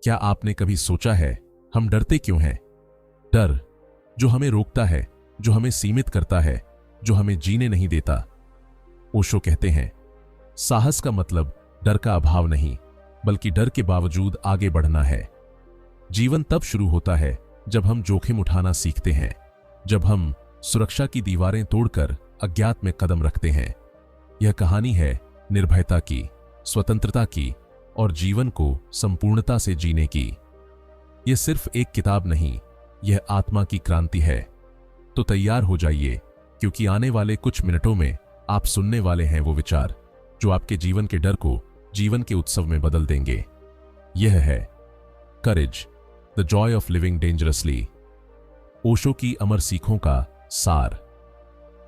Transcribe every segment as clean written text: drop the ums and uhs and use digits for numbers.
क्या आपने कभी सोचा है हम डरते क्यों हैं? डर जो हमें रोकता है, जो हमें सीमित करता है, जो हमें जीने नहीं देता। ओशो कहते हैं, साहस का मतलब डर का अभाव नहीं, बल्कि डर के बावजूद आगे बढ़ना है। जीवन तब शुरू होता है जब हम जोखिम उठाना सीखते हैं, जब हम सुरक्षा की दीवारें तोड़कर अज्ञात में कदम रखते हैं। यह कहानी है निर्भयता की, स्वतंत्रता की और जीवन को संपूर्णता से जीने की। यह सिर्फ एक किताब नहीं, यह आत्मा की क्रांति है। तो तैयार हो जाइए, क्योंकि आने वाले कुछ मिनटों में आप सुनने वाले हैं वो विचार जो आपके जीवन के डर को जीवन के उत्सव में बदल देंगे। यह है courage, the joy of living dangerously. Osho की अमर सीखों का सार।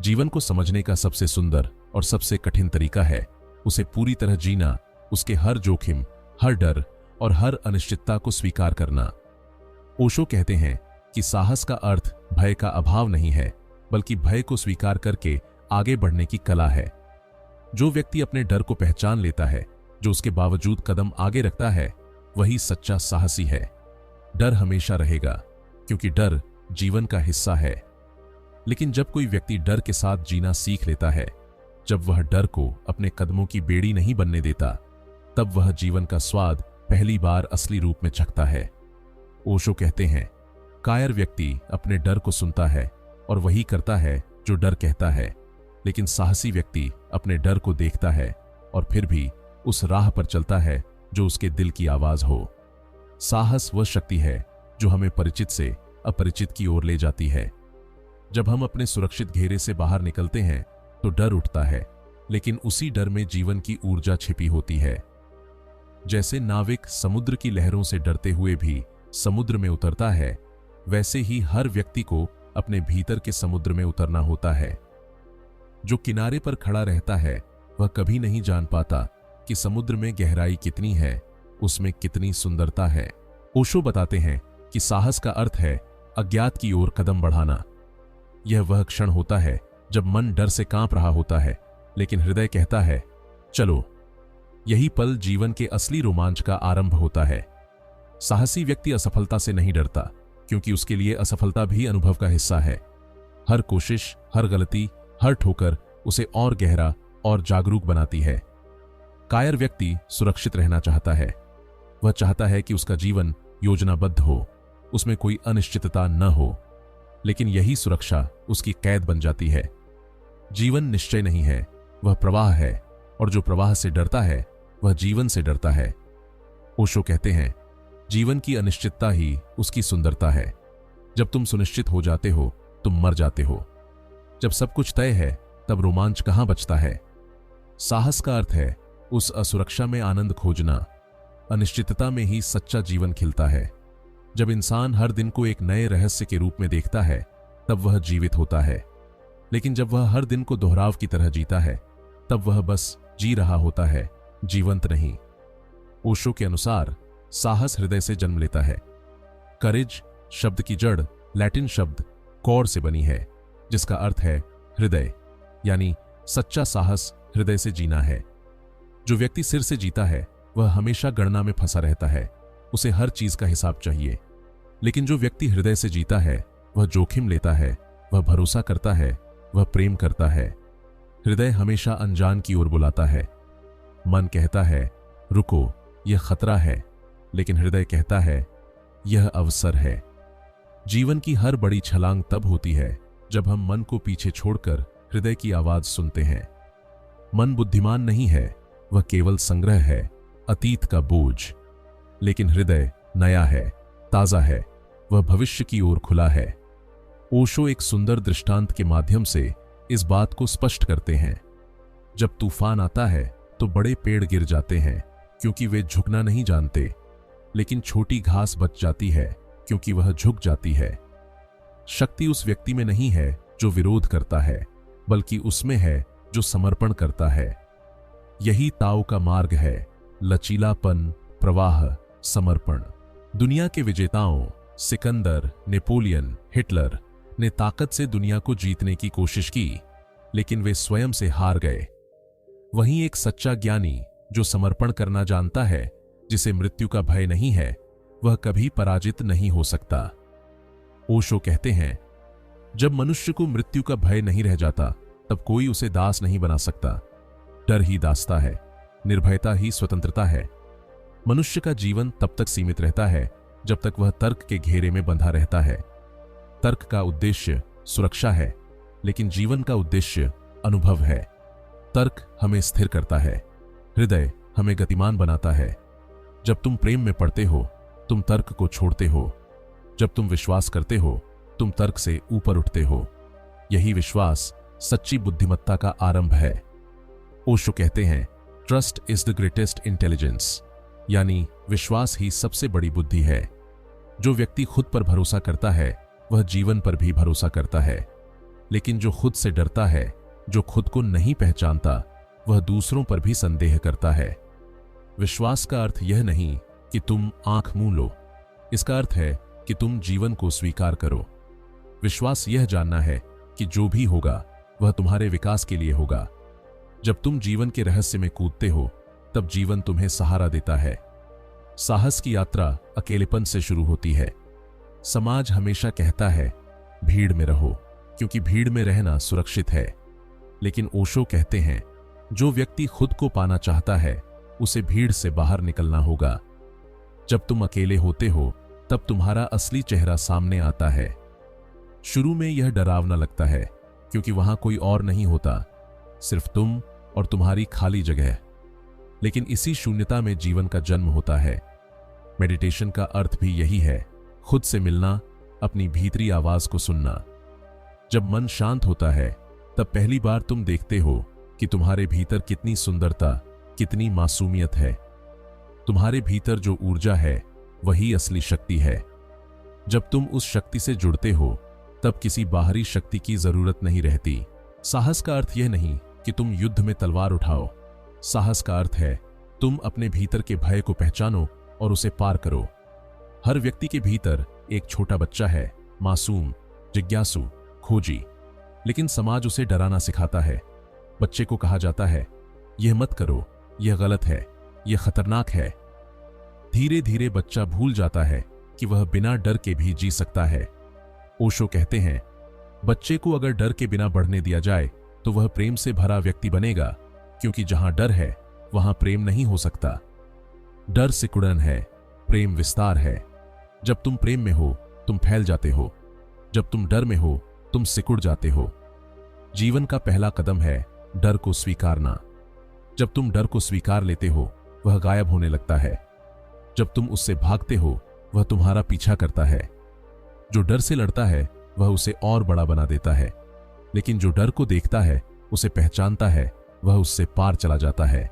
जीवन को समझने का सबसे सुंदर और सबसे कठिन तरीका है उसे पूरी तरह जीना, उसके हर जोखिम, हर डर और हर अनिश्चितता को स्वीकार करना। ओशो कहते हैं कि साहस का अर्थ भय का अभाव नहीं है, बल्कि भय को स्वीकार करके आगे बढ़ने की कला है। जो व्यक्ति अपने डर को पहचान लेता है, जो उसके बावजूद कदम आगे रखता है, वही सच्चा साहसी है। डर हमेशा रहेगा, क्योंकि डर जीवन का हिस्सा है। लेकिन जब कोई व्यक्ति डर के साथ जीना सीख लेता है, जब वह डर को अपने कदमों की बेड़ी नहीं बनने देता, तब वह जीवन का स्वाद पहली बार असली रूप में चखता है। ओशो कहते हैं, कायर व्यक्ति अपने डर को सुनता है और वही करता है जो डर कहता है, लेकिन साहसी व्यक्ति अपने डर को देखता है और फिर भी उस राह पर चलता है जो उसके दिल की आवाज हो। साहस वह शक्ति है जो हमें परिचित से अपरिचित की ओर ले जाती है। जब हम अपने सुरक्षित घेरे से बाहर निकलते हैं तो डर उठता है, लेकिन उसी डर में जीवन की ऊर्जा छिपी होती है। जैसे नाविक समुद्र की लहरों से डरते हुए भी समुद्र में उतरता है, वैसे ही हर व्यक्ति को अपने भीतर के समुद्र में उतरना होता है। जो किनारे पर खड़ा रहता है वह कभी नहीं जान पाता कि समुद्र में गहराई कितनी है, उसमें कितनी सुंदरता है। ओशो बताते हैं कि साहस का अर्थ है अज्ञात की ओर कदम बढ़ाना। यह वह क्षण होता है जब मन डर से कांप रहा होता है, लेकिन हृदय कहता है चलो। यही पल जीवन के असली रोमांच का आरंभ होता है। साहसी व्यक्ति असफलता से नहीं डरता, क्योंकि उसके लिए असफलता भी अनुभव का हिस्सा है। हर कोशिश, हर गलती, हर ठोकर उसे और गहरा और जागरूक बनाती है। कायर व्यक्ति सुरक्षित रहना चाहता है। वह चाहता है कि उसका जीवन योजनाबद्ध हो, उसमें कोई अनिश्चितता न हो, लेकिन यही सुरक्षा उसकी कैद बन जाती है। जीवन निश्चय नहीं है, वह प्रवाह है, और जो प्रवाह से डरता है वह जीवन से डरता है। ओशो कहते हैं, जीवन की अनिश्चितता ही उसकी सुंदरता है। जब तुम सुनिश्चित हो जाते हो तुम मर जाते हो। जब सब कुछ तय है तब रोमांच कहां बचता है। साहस का अर्थ है उस असुरक्षा में आनंद खोजना। अनिश्चितता में ही सच्चा जीवन खिलता है। जब इंसान हर दिन को एक नए रहस्य के रूप में देखता है, तब वह जीवित होता है। लेकिन जब वह हर दिन को दोहराव की तरह जीता है, तब वह बस जी रहा होता है, जीवंत नहीं। ओशो के अनुसार साहस हृदय से जन्म लेता है। करेज शब्द की जड़ लैटिन शब्द कोर से बनी है, जिसका अर्थ है हृदय, यानी सच्चा साहस हृदय से जीना है। जो व्यक्ति सिर से जीता है वह हमेशा गणना में फंसा रहता है, उसे हर चीज का हिसाब चाहिए। लेकिन जो व्यक्ति हृदय से जीता है वह जोखिम लेता है, वह भरोसा करता है, वह प्रेम करता है। हृदय हमेशा अनजान की ओर बुलाता है। मन कहता है रुको, यह खतरा है, लेकिन हृदय कहता है यह अवसर है। जीवन की हर बड़ी छलांग तब होती है जब हम मन को पीछे छोड़कर हृदय की आवाज सुनते हैं। मन बुद्धिमान नहीं है, वह केवल संग्रह है, अतीत का बोझ। लेकिन हृदय नया है, ताजा है, वह भविष्य की ओर खुला है। ओशो एक सुंदर दृष्टांत के माध्यम से इस बात को स्पष्ट करते हैं। जब तूफान आता है तो बड़े पेड़ गिर जाते हैं क्योंकि वे झुकना नहीं जानते, लेकिन छोटी घास बच जाती है क्योंकि वह झुक जाती है। शक्ति उस व्यक्ति में नहीं है जो विरोध करता है, बल्कि उसमें है जो समर्पण करता है। यही ताओ का मार्ग है, लचीलापन, प्रवाह, समर्पण। दुनिया के विजेताओं सिकंदर, नेपोलियन, हिटलर ने ताकत से दुनिया को जीतने की कोशिश की, लेकिन वे स्वयं से हार गए। वहीं एक सच्चा ज्ञानी जो समर्पण करना जानता है, जिसे मृत्यु का भय नहीं है, वह कभी पराजित नहीं हो सकता। ओशो कहते हैं, जब मनुष्य को मृत्यु का भय नहीं रह जाता तब कोई उसे दास नहीं बना सकता। डर ही दासता है, निर्भयता ही स्वतंत्रता है। मनुष्य का जीवन तब तक सीमित रहता है जब तक वह तर्क के घेरे में बंधा रहता है। तर्क का उद्देश्य सुरक्षा है, लेकिन जीवन का उद्देश्य अनुभव है। तर्क हमें स्थिर करता है, हृदय हमें गतिमान बनाता है। जब तुम प्रेम में पड़ते हो तुम तर्क को छोड़ते हो। जब तुम विश्वास करते हो तुम तर्क से ऊपर उठते हो। यही विश्वास सच्ची बुद्धिमत्ता का आरंभ है। ओशो कहते हैं, trust is the greatest intelligence, यानी विश्वास ही सबसे बड़ी बुद्धि है। जो व्यक्ति खुद पर भरोसा करता है वह जीवन पर भी भरोसा करता है, लेकिन जो खुद से डरता है, जो खुद को नहीं पहचानता, वह दूसरों पर भी संदेह करता है। विश्वास का अर्थ यह नहीं कि तुम आंख मूंद लो, इसका अर्थ है कि तुम जीवन को स्वीकार करो। विश्वास यह जानना है कि जो भी होगा वह तुम्हारे विकास के लिए होगा। जब तुम जीवन के रहस्य में कूदते हो तब जीवन तुम्हें सहारा देता है। साहस की यात्रा अकेलेपन से शुरू होती है। समाज हमेशा कहता है भीड़ में रहो, क्योंकि भीड़ में रहना सुरक्षित है। लेकिन ओशो कहते हैं, जो व्यक्ति खुद को पाना चाहता है उसे भीड़ से बाहर निकलना होगा। जब तुम अकेले होते हो तब तुम्हारा असली चेहरा सामने आता है। शुरू में यह डरावना लगता है, क्योंकि वहां कोई और नहीं होता, सिर्फ तुम और तुम्हारी खाली जगह। लेकिन इसी शून्यता में जीवन का जन्म होता है। मेडिटेशन का अर्थ भी यही है, खुद से मिलना, अपनी भीतरी आवाज को सुनना। जब मन शांत होता है तब पहली बार तुम देखते हो कि तुम्हारे भीतर कितनी सुंदरता, कितनी मासूमियत है। तुम्हारे भीतर जो ऊर्जा है वही असली शक्ति है। जब तुम उस शक्ति से जुड़ते हो तब किसी बाहरी शक्ति की जरूरत नहीं रहती। साहस का अर्थ यह नहीं कि तुम युद्ध में तलवार उठाओ। साहस का अर्थ है तुम अपने भीतर के भय को पहचानो और उसे पार करो। हर व्यक्ति के भीतर एक छोटा बच्चा है, मासूम, जिज्ञासु, खोजी, लेकिन समाज उसे डराना सिखाता है। बच्चे को कहा जाता है, यह मत करो, यह गलत है, यह खतरनाक है। धीरे धीरे बच्चा भूल जाता है कि वह बिना डर के भी जी सकता है। ओशो कहते हैं, बच्चे को अगर डर के बिना बढ़ने दिया जाए तो वह प्रेम से भरा व्यक्ति बनेगा, क्योंकि जहां डर है वहां प्रेम नहीं हो सकता। डर सिकुड़न है, प्रेम विस्तार है। जब तुम प्रेम में हो तुम फैल जाते हो, जब तुम डर में हो तुम सिकुड़ जाते हो। जीवन का पहला कदम है डर को स्वीकारना। जब तुम डर को स्वीकार लेते हो वह गायब होने लगता है। जब तुम उससे भागते हो वह तुम्हारा पीछा करता है। जो डर से लड़ता है वह उसे और बड़ा बना देता है, लेकिन जो डर को देखता है, उसे पहचानता है, वह उससे पार चला जाता है।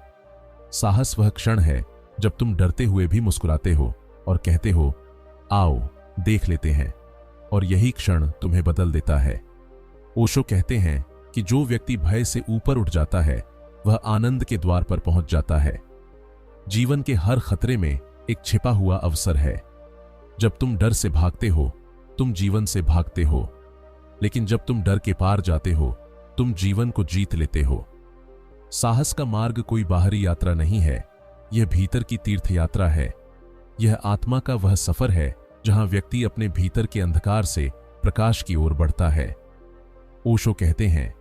साहस वह क्षण है जब तुम डरते हुए भी मुस्कुराते हो और कहते हो, आओ देख लेते हैं, और यही क्षण तुम्हें बदल देता है। ओशो कहते हैं कि जो व्यक्ति भय से ऊपर उठ जाता है वह आनंद के द्वार पर पहुंच जाता है। जीवन के हर खतरे में एक छिपा हुआ अवसर है। जब तुम डर से भागते हो तुम जीवन से भागते हो, लेकिन जब तुम डर के पार जाते हो तुम जीवन को जीत लेते हो। साहस का मार्ग कोई बाहरी यात्रा नहीं है, यह भीतर की तीर्थ यात्रा है। यह आत्मा का वह सफर है जहां व्यक्ति अपने भीतर के अंधकार से प्रकाश की ओर बढ़ता है। ओशो कहते हैं,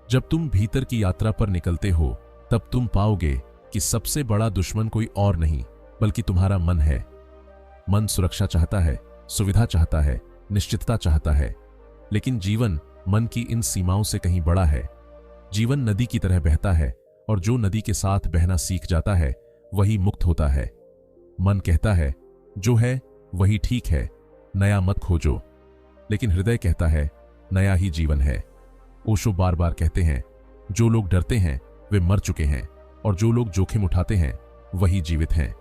जब तुम भीतर की यात्रा पर निकलते हो तब तुम पाओगे कि सबसे बड़ा दुश्मन कोई और नहीं बल्कि तुम्हारा मन है। मन सुरक्षा चाहता है, सुविधा चाहता है, निश्चितता चाहता है, लेकिन जीवन मन की इन सीमाओं से कहीं बड़ा है। जीवन नदी की तरह बहता है, और जो नदी के साथ बहना सीख जाता है वही मुक्त होता है। मन कहता है, जो है वही ठीक है, नया मत खोजो, लेकिन हृदय कहता है, नया ही जीवन है। ओशो बार बार कहते हैं, जो लोग डरते हैं वे मर चुके हैं, और जो लोग जोखिम उठाते हैं वही जीवित हैं।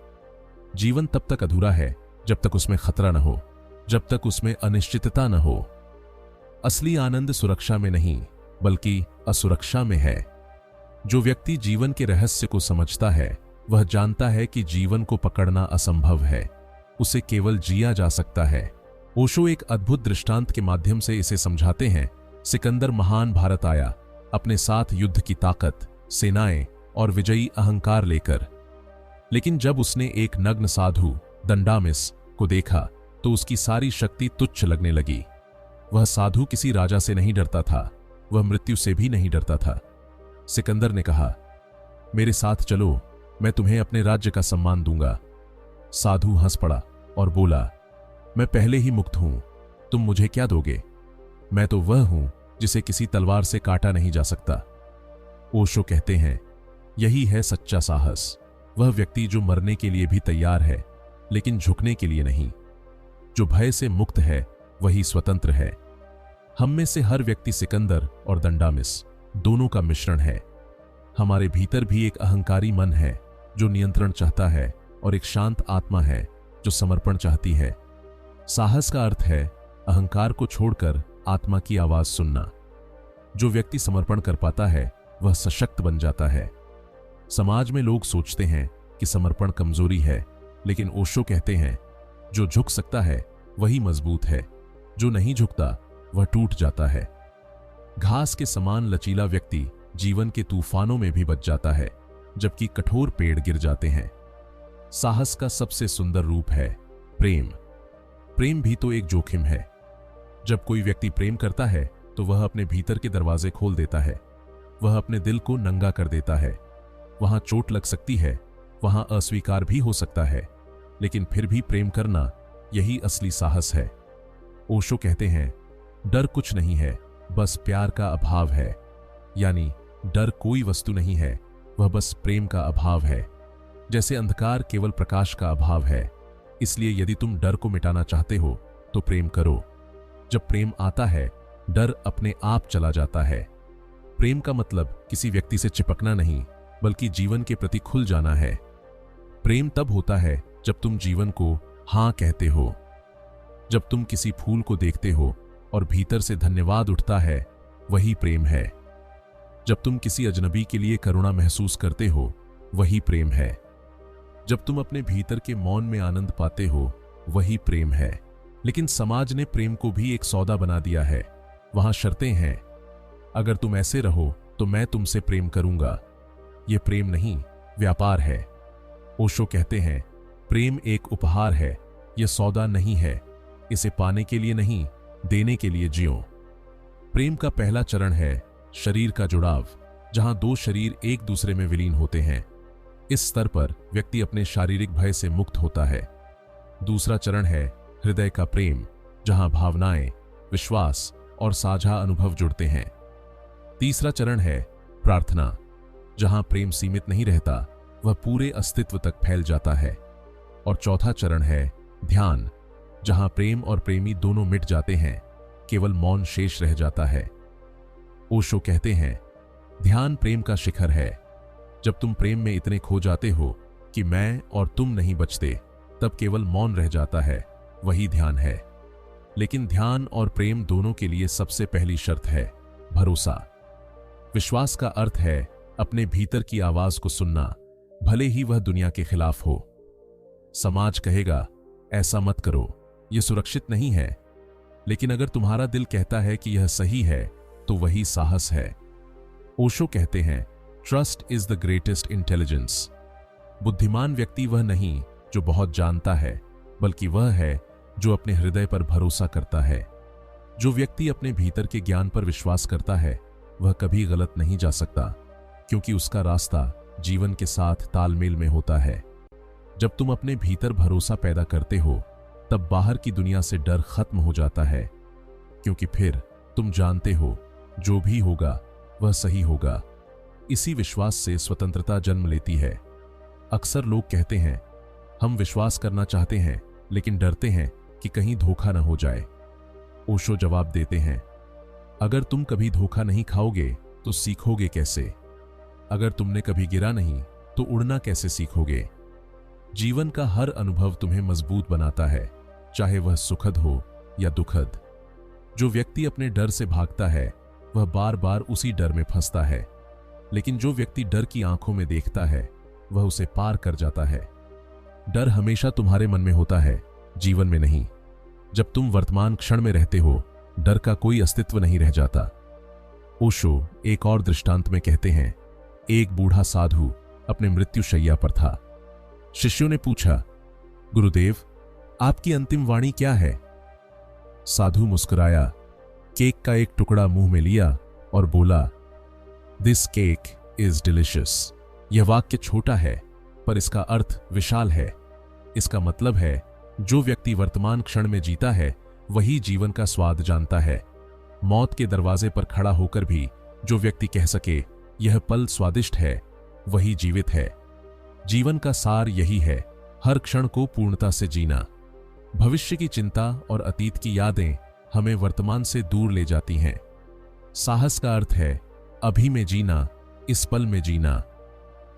जीवन तब तक अधूरा है जब तक उसमें खतरा न हो, जब तक उसमें अनिश्चितता न हो। असली आनंद सुरक्षा में नहीं बल्कि असुरक्षा में है। जो व्यक्ति जीवन के रहस्य को समझता है वह जानता है कि जीवन को पकड़ना असंभव है, उसे केवल जिया जा सकता है। ओशो एक अद्भुत दृष्टांत के माध्यम से इसे समझाते हैं। सिकंदर महान भारत आया, अपने साथ युद्ध की ताकत, सेनाएं और विजयी अहंकार लेकर, लेकिन जब उसने एक नग्न साधु दंडामिस को देखा तो उसकी सारी शक्ति तुच्छ लगने लगी। वह साधु किसी राजा से नहीं डरता था, वह मृत्यु से भी नहीं डरता था। सिकंदर ने कहा, मेरे साथ चलो, मैं तुम्हें अपने राज्य का सम्मान दूंगा। साधु हंस पड़ा और बोला, मैं पहले ही मुक्त हूं, तुम मुझे क्या दोगे? मैं तो वह हूं जिसे किसी तलवार से काटा नहीं जा सकता। ओशो कहते हैं, यही है सच्चा साहस, वह व्यक्ति जो मरने के लिए भी तैयार है लेकिन झुकने के लिए नहीं। जो भय से मुक्त है वही स्वतंत्र है। हम में से हर व्यक्ति सिकंदर और दंडामिस दोनों का मिश्रण है। हमारे भीतर भी एक अहंकारी मन है जो नियंत्रण चाहता है और एक शांत आत्मा है जो समर्पण चाहती है। साहस का अर्थ है अहंकार को छोड़कर आत्मा की आवाज सुनना। जो व्यक्ति समर्पण कर पाता है वह सशक्त बन जाता है। समाज में लोग सोचते हैं कि समर्पण कमजोरी है, लेकिन ओशो कहते हैं, जो झुक सकता है वही मजबूत है, जो नहीं झुकता वह टूट जाता है। घास के समान लचीला व्यक्ति जीवन के तूफानों में भी बच जाता है, जबकि कठोर पेड़ गिर जाते हैं। साहस का सबसे सुंदर रूप है प्रेम। प्रेम भी तो एक जोखिम है। जब कोई व्यक्ति प्रेम करता है तो वह अपने भीतर के दरवाजे खोल देता है, वह अपने दिल को नंगा कर देता है। वहां चोट लग सकती है, वहां अस्वीकार भी हो सकता है, लेकिन फिर भी प्रेम करना, यही असली साहस है। ओशो कहते हैं, डर कुछ नहीं है, बस प्यार का अभाव है। यानी डर कोई वस्तु नहीं है, वह बस प्रेम का अभाव है। जैसे अंधकार केवल प्रकाश का अभाव है, इसलिए यदि तुम डर को मिटाना चाहते हो तो प्रेम करो। जब प्रेम आता है, डर अपने आप चला जाता है। प्रेम का मतलब किसी व्यक्ति से चिपकना नहीं, बल्कि जीवन के प्रति खुल जाना है। प्रेम तब होता है जब तुम जीवन को हां कहते हो। जब तुम किसी फूल को देखते हो और भीतर से धन्यवाद उठता है, वही प्रेम है। जब तुम किसी अजनबी के लिए करुणा महसूस करते हो, वही प्रेम है। जब तुम अपने भीतर के मौन में आनंद पाते हो, वही प्रेम है। लेकिन समाज ने प्रेम को भी एक सौदा बना दिया है। वहां शर्तें हैं, अगर तुम ऐसे रहो तो मैं तुमसे प्रेम करूंगा। यह प्रेम नहीं, व्यापार है। ओशो कहते हैं, प्रेम एक उपहार है, यह सौदा नहीं है। इसे पाने के लिए नहीं, देने के लिए जियो। प्रेम का पहला चरण है शरीर का जुड़ाव, जहां दो शरीर एक दूसरे में विलीन होते हैं। इस स्तर पर व्यक्ति अपने शारीरिक भय से मुक्त होता है। दूसरा चरण है हृदय का प्रेम, जहां भावनाएं, विश्वास और साझा अनुभव जुड़ते हैं। तीसरा चरण है प्रार्थना, जहां प्रेम सीमित नहीं रहता, वह पूरे अस्तित्व तक फैल जाता है। और चौथा चरण है ध्यान, जहां प्रेम और प्रेमी दोनों मिट जाते हैं, केवल मौन शेष रह जाता है। ओशो कहते हैं, ध्यान प्रेम का शिखर है। जब तुम प्रेम में इतने खो जाते हो कि मैं और तुम नहीं बचते, तब केवल मौन रह जाता है, वही ध्यान है। लेकिन ध्यान और प्रेम दोनों के लिए सबसे पहली शर्त है भरोसा। विश्वास का अर्थ है अपने भीतर की आवाज को सुनना, भले ही वह दुनिया के खिलाफ हो। समाज कहेगा, ऐसा मत करो, यह सुरक्षित नहीं है। लेकिन अगर तुम्हारा दिल कहता है कि यह सही है, तो वही साहस है। ओशो कहते हैं, trust is the greatest intelligence. बुद्धिमान व्यक्ति वह नहीं जो बहुत जानता है, बल्कि वह है जो अपने हृदय पर भरोसा करता है। जो व्यक्ति अपने भीतर के ज्ञान पर विश्वास करता है, वह कभी गलत नहीं जा सकता, क्योंकि उसका रास्ता जीवन के साथ तालमेल में होता है। जब तुम अपने भीतर भरोसा पैदा करते हो, तब बाहर की दुनिया से डर खत्म हो जाता है, क्योंकि फिर तुम जानते हो जो भी होगा वह सही होगा। इसी विश्वास से स्वतंत्रता जन्म लेती है। अक्सर लोग कहते हैं, हम विश्वास करना चाहते हैं लेकिन डरते हैं कि कहीं धोखा न हो जाए। ओशो जवाब देते हैं, अगर तुम कभी धोखा नहीं खाओगे तो सीखोगे कैसे? अगर तुमने कभी गिरा नहीं तो उड़ना कैसे सीखोगे? जीवन का हर अनुभव तुम्हें मजबूत बनाता है, चाहे वह सुखद हो या दुखद। जो व्यक्ति अपने डर से भागता है, वह बार बार उसी डर में फंसता है। लेकिन जो व्यक्ति डर की आंखों में देखता है, वह उसे पार कर जाता है। डर हमेशा तुम्हारे मन में होता है, जीवन में नहीं। जब तुम वर्तमान क्षण में रहते हो, डर का कोई अस्तित्व नहीं रह जाता। ओशो एक और दृष्टांत में कहते हैं, एक बूढ़ा साधु अपने मृत्युशैया पर था। शिष्यों ने पूछा, गुरुदेव, आपकी अंतिम वाणी क्या है? साधु मुस्कुराया, केक का एक टुकड़ा मुंह में लिया और बोला, दिस केक इज डिलिशियस। यह वाक्य छोटा है पर इसका अर्थ विशाल है। इसका मतलब है, जो व्यक्ति वर्तमान क्षण में जीता है वही जीवन का स्वाद जानता है। मौत के दरवाजे पर खड़ा होकर भी जो व्यक्ति कह सके यह पल स्वादिष्ट है, वही जीवित है। जीवन का सार यही है, हर क्षण को पूर्णता से जीना। भविष्य की चिंता और अतीत की यादें हमें वर्तमान से दूर ले जाती हैं। साहस का अर्थ है अभी में जीना, इस पल में जीना।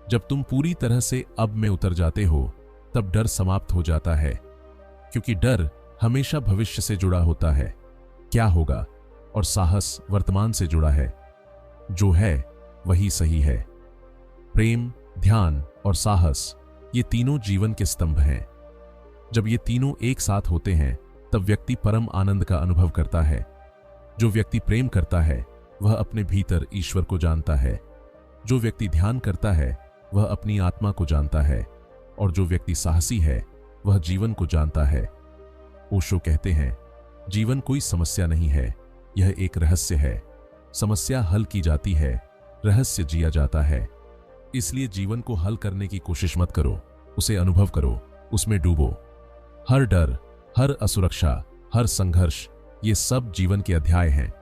जब तुम पूरी तरह से अब में उतर जाते हो तब डर समाप्त हो जाता है, क्योंकि डर हमेशा भविष्य से जुड़ा होता है, क्या होगा, और साहस वर्तमान से जुड़ा है, जो है वही सही है। प्रेम, ध्यान और साहस, ये तीनों जीवन के स्तंभ हैं। जब ये तीनों एक साथ होते हैं तब व्यक्ति परम आनंद का अनुभव करता है। जो व्यक्ति प्रेम करता है वह अपने भीतर ईश्वर को जानता है। जो व्यक्ति ध्यान करता है वह अपनी आत्मा को जानता है, और जो व्यक्ति साहसी है वह जीवन को जानता है। ओशो कहते हैं, जीवन कोई समस्या नहीं है, यह एक रहस्य है। समस्या हल की जाती है, रहस्य जिया जाता है। इसलिए जीवन को हल करने की कोशिश मत करो, उसे अनुभव करो, उसमें डूबो। हर डर, हर असुरक्षा, हर संघर्ष, ये सब जीवन के अध्याय हैं।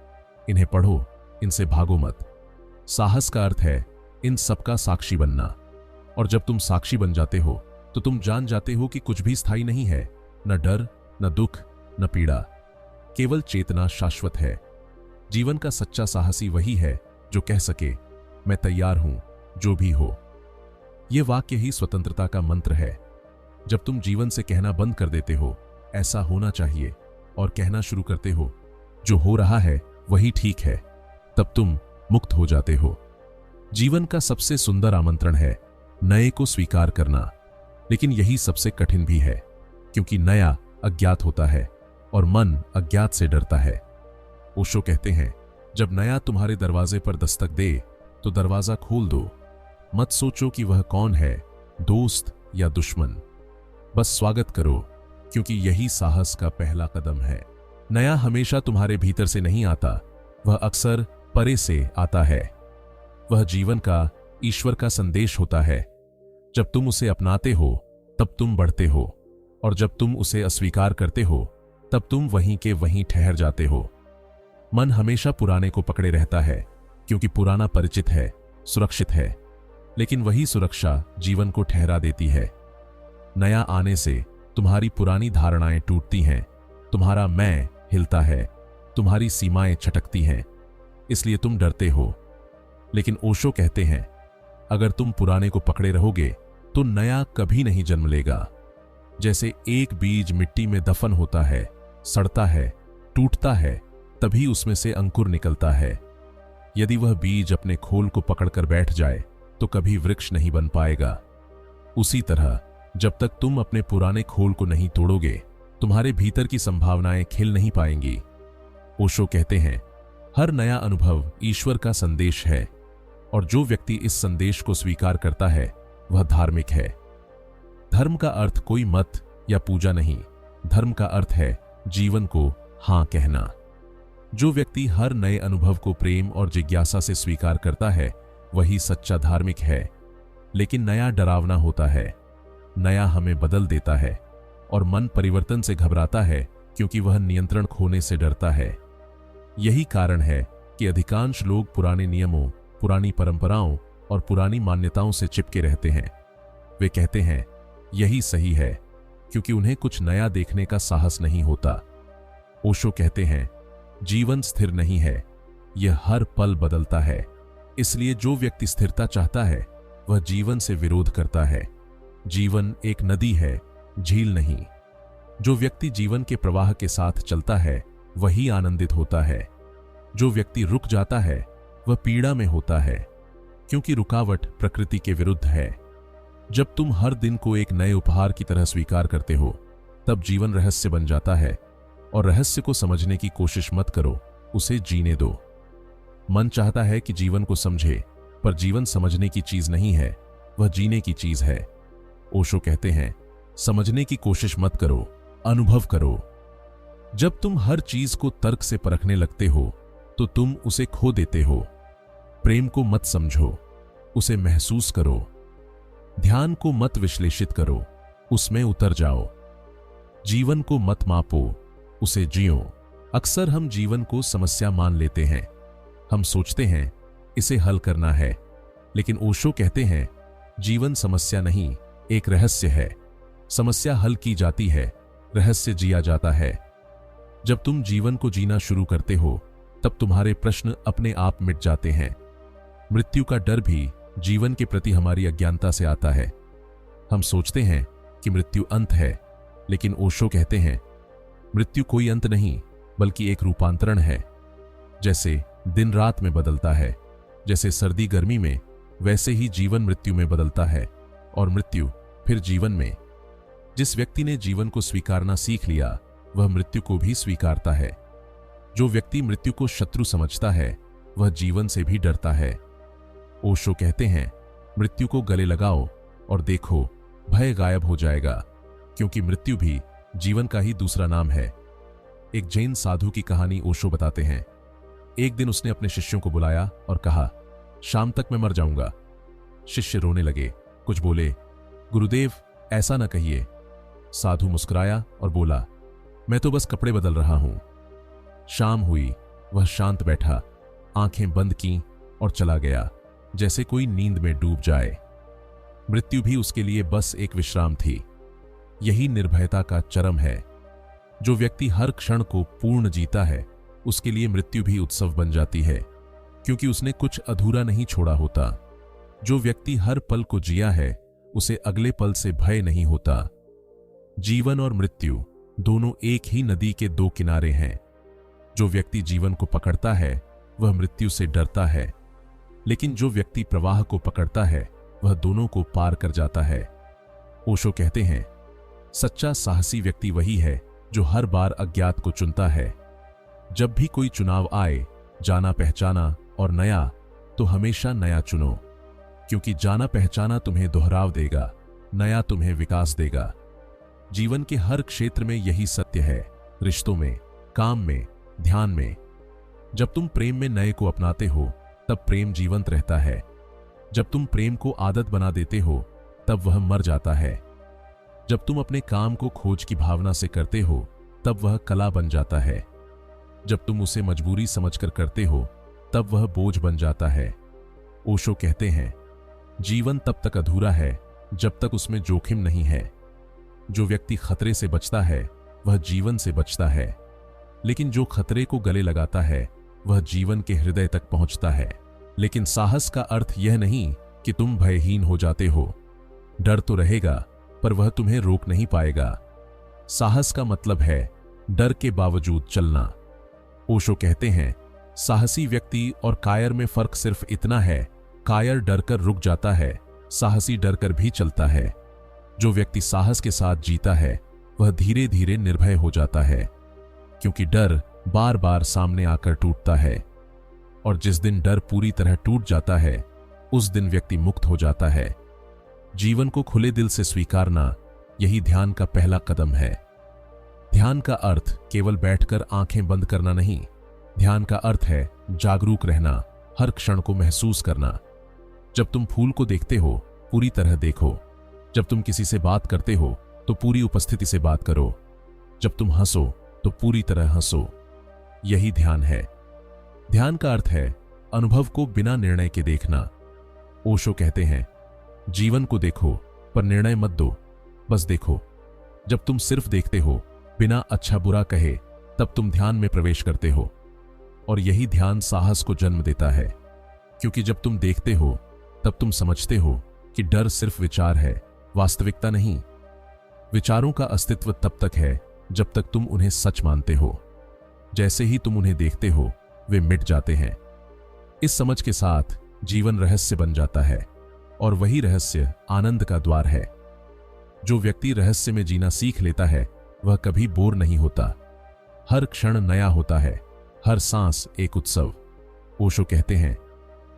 इन्हें पढ़ो, इनसे भागो मत। साहस का अर्थ है इन सबका साक्षी बनना, और जब तुम साक्षी बन जाते हो तो तुम जान जाते हो कि कुछ भी स्थायी नहीं है, न डर, न दुख, न पीड़ा, केवल चेतना शाश्वत है। जीवन का सच्चा साहसी वही है जो कह सके, मैं तैयार हूं, जो भी हो। यह वाक्य ही स्वतंत्रता का मंत्र है। जब तुम जीवन से कहना बंद कर देते हो, ऐसा होना चाहिए, और कहना शुरू करते हो, जो हो रहा है वही ठीक है, तब तुम मुक्त हो जाते हो। जीवन का सबसे सुंदर आमंत्रण है नए को स्वीकार करना, लेकिन यही सबसे कठिन भी है, क्योंकि नया अज्ञात होता है और मन अज्ञात से डरता है। ओशो कहते हैं, जब नया तुम्हारे दरवाजे पर दस्तक दे तो दरवाजा खोल दो। मत सोचो कि वह कौन है, दोस्त या दुश्मन। बस स्वागत करो, क्योंकि यही साहस का पहला कदम है। नया हमेशा तुम्हारे भीतर से नहीं आता, वह अक्सर परे से आता है। वह जीवन का, ईश्वर का संदेश होता है। जब तुम उसे अपनाते हो तब तुम बढ़ते हो, और जब तुम उसे अस्वीकार करते हो तब तुम वहीं के वहीं ठहर जाते हो। मन हमेशा पुराने को पकड़े रहता है, क्योंकि पुराना परिचित है, सुरक्षित है, लेकिन वही सुरक्षा जीवन को ठहरा देती है। नया आने से तुम्हारी पुरानी धारणाएं टूटती हैं, तुम्हारा मैं हिलता है, तुम्हारी सीमाएं छटकती हैं, इसलिए तुम डरते हो। लेकिन ओशो कहते हैं, अगर तुम पुराने को पकड़े रहोगे तो नया कभी नहीं जन्म लेगा। जैसे एक बीज मिट्टी में दफन होता है, सड़ता है, टूटता है, तभी उसमें से अंकुर निकलता है। यदि वह बीज अपने खोल को पकड़कर बैठ जाए तो कभी वृक्ष नहीं बन पाएगा। उसी तरह जब तक तुम अपने पुराने खोल को नहीं तोड़ोगे, तुम्हारे भीतर की संभावनाएं खिल नहीं पाएंगी। ओशो कहते हैं, हर नया अनुभव ईश्वर का संदेश है, और जो व्यक्ति इस संदेश को स्वीकार करता है वह धार्मिक है। धर्म का अर्थ कोई मत या पूजा नहीं, धर्म का अर्थ है जीवन को हां कहना। जो व्यक्ति हर नए अनुभव को प्रेम और जिज्ञासा से स्वीकार करता है वही सच्चा धार्मिक है। लेकिन नया डरावना होता है, नया हमें बदल देता है, और मन परिवर्तन से घबराता है क्योंकि वह नियंत्रण खोने से डरता है। यही कारण है कि अधिकांश लोग पुराने नियमों, पुरानी परंपराओं और पुरानी मान्यताओं से चिपके रहते हैं। वे कहते हैं यही सही है, क्योंकि उन्हें कुछ नया देखने का साहस नहीं होता। ओशो कहते हैं, जीवन स्थिर नहीं है, यह हर पल बदलता है। इसलिए जो व्यक्ति स्थिरता चाहता है वह जीवन से विरोध करता है। जीवन एक नदी है, झील नहीं। जो व्यक्ति जीवन के प्रवाह के साथ चलता है वही आनंदित होता है। जो व्यक्ति रुक जाता है वह पीड़ा में होता है, क्योंकि रुकावट प्रकृति के विरुद्ध है। जब तुम हर दिन को एक नए उपहार की तरह स्वीकार करते हो तब जीवन रहस्य बन जाता है, और रहस्य को समझने की कोशिश मत करो, उसे जीने दो। मन चाहता है कि जीवन को समझे, पर जीवन समझने की चीज नहीं है, वह जीने की चीज है। ओशो कहते हैं, समझने की कोशिश मत करो, अनुभव करो। जब तुम हर चीज को तर्क से परखने लगते हो तो तुम उसे खो देते हो। प्रेम को मत समझो, उसे महसूस करो। ध्यान को मत विश्लेषित करो, उसमें उतर जाओ। जीवन को मत मापो, उसे जियो। अक्सर हम जीवन को समस्या मान लेते हैं। हम सोचते हैं इसे हल करना है, लेकिन ओशो कहते हैं जीवन समस्या नहीं, एक रहस्य है। समस्या हल की जाती है, रहस्य जिया जाता है। जब तुम जीवन को जीना शुरू करते हो तब तुम्हारे प्रश्न अपने आप मिट जाते हैं। मृत्यु का डर भी जीवन के प्रति हमारी अज्ञानता से आता है। हम सोचते हैं कि मृत्यु अंत है, लेकिन ओशो कहते हैं मृत्यु कोई अंत नहीं, बल्कि एक रूपांतरण है। जैसे दिन रात में बदलता है, जैसे सर्दी गर्मी में, वैसे ही जीवन मृत्यु में बदलता है और मृत्यु फिर जीवन में। जिस व्यक्ति ने जीवन को स्वीकारना सीख लिया वह मृत्यु को भी स्वीकारता है। जो व्यक्ति मृत्यु को शत्रु समझता है वह जीवन से भी डरता है। ओशो कहते हैं मृत्यु को गले लगाओ और देखो, भय गायब हो जाएगा, क्योंकि मृत्यु भी जीवन का ही दूसरा नाम है। एक जैन साधु की कहानी ओशो बताते हैं। एक दिन उसने अपने शिष्यों को बुलाया और कहा, शाम तक मैं मर जाऊंगा। शिष्य रोने लगे, कुछ बोले, गुरुदेव ऐसा न कहिए। साधु मुस्कुराया और बोला, मैं तो बस कपड़े बदल रहा हूं। शाम हुई, वह शांत बैठा, आंखें बंद की और चला गया, जैसे कोई नींद में डूब जाए। मृत्यु भी उसके लिए बस एक विश्राम थी। यही निर्भयता का चरम है। जो व्यक्ति हर क्षण को पूर्ण जीता है उसके लिए मृत्यु भी उत्सव बन जाती है, क्योंकि उसने कुछ अधूरा नहीं छोड़ा होता। जो व्यक्ति हर पल को जिया है उसे अगले पल से भय नहीं होता। जीवन और मृत्यु दोनों एक ही नदी के दो किनारे हैं। जो व्यक्ति जीवन को पकड़ता है वह मृत्यु से डरता है, लेकिन जो व्यक्ति प्रवाह को पकड़ता है वह दोनों को पार कर जाता है। ओशो कहते हैं सच्चा साहसी व्यक्ति वही है जो हर बार अज्ञात को चुनता है। जब भी कोई चुनाव आए, जाना पहचाना और नया, तो हमेशा नया चुनो, क्योंकि जाना पहचाना तुम्हें दोहराव देगा, नया तुम्हें विकास देगा। जीवन के हर क्षेत्र में यही सत्य है, रिश्तों में, काम में, ध्यान में। जब तुम प्रेम में नए को अपनाते हो तब प्रेम जीवंत रहता है। जब तुम प्रेम को आदत बना देते हो तब वह मर जाता है। जब तुम अपने काम को खोज की भावना से करते हो तब वह कला बन जाता है। जब तुम उसे मजबूरी समझकर करते हो तब वह बोझ बन जाता है। ओशो कहते हैं जीवन तब तक अधूरा है जब तक उसमें जोखिम नहीं है। जो व्यक्ति खतरे से बचता है वह जीवन से बचता है, लेकिन जो खतरे को गले लगाता है वह जीवन के हृदय तक पहुंचता है। लेकिन साहस का अर्थ यह नहीं कि तुम भयहीन हो जाते हो। डर तो रहेगा, पर वह तुम्हें रोक नहीं पाएगा। साहस का मतलब है डर के बावजूद चलना। ओशो कहते हैं साहसी व्यक्ति और कायर में फर्क सिर्फ इतना है, कायर डरकर रुक जाता है, साहसी डरकर भी चलता है। जो व्यक्ति साहस के साथ जीता है वह धीरे धीरे निर्भय हो जाता है, क्योंकि डर बार बार सामने आकर टूटता है, और जिस दिन डर पूरी तरह टूट जाता है उस दिन व्यक्ति मुक्त हो जाता है। जीवन को खुले दिल से स्वीकारना यही ध्यान का पहला कदम है। ध्यान का अर्थ केवल बैठकर आंखें बंद करना नहीं, ध्यान का अर्थ है जागरूक रहना, हर क्षण को महसूस करना। जब तुम फूल को देखते हो पूरी तरह देखो। जब तुम किसी से बात करते हो तो पूरी उपस्थिति से बात करो। जब तुम हंसो तो पूरी तरह हंसो। यही ध्यान है। ध्यान का अर्थ है अनुभव को बिना निर्णय के देखना। ओशो कहते हैं जीवन को देखो पर निर्णय मत दो, बस देखो। जब तुम सिर्फ देखते हो बिना अच्छा बुरा कहे तब तुम ध्यान में प्रवेश करते हो, और यही ध्यान साहस को जन्म देता है। क्योंकि जब तुम देखते हो तब तुम समझते हो कि डर सिर्फ विचार है, वास्तविकता नहीं। विचारों का अस्तित्व तब तक है जब तक तुम उन्हें सच मानते हो। जैसे ही तुम उन्हें देखते हो वे मिट जाते हैं। इस समझ के साथ जीवन रहस्य बन जाता है, और वही रहस्य आनंद का द्वार है। जो व्यक्ति रहस्य में जीना सीख लेता है वह कभी बोर नहीं होता। हर क्षण नया होता है, हर सांस एक उत्सव। ओशो कहते हैं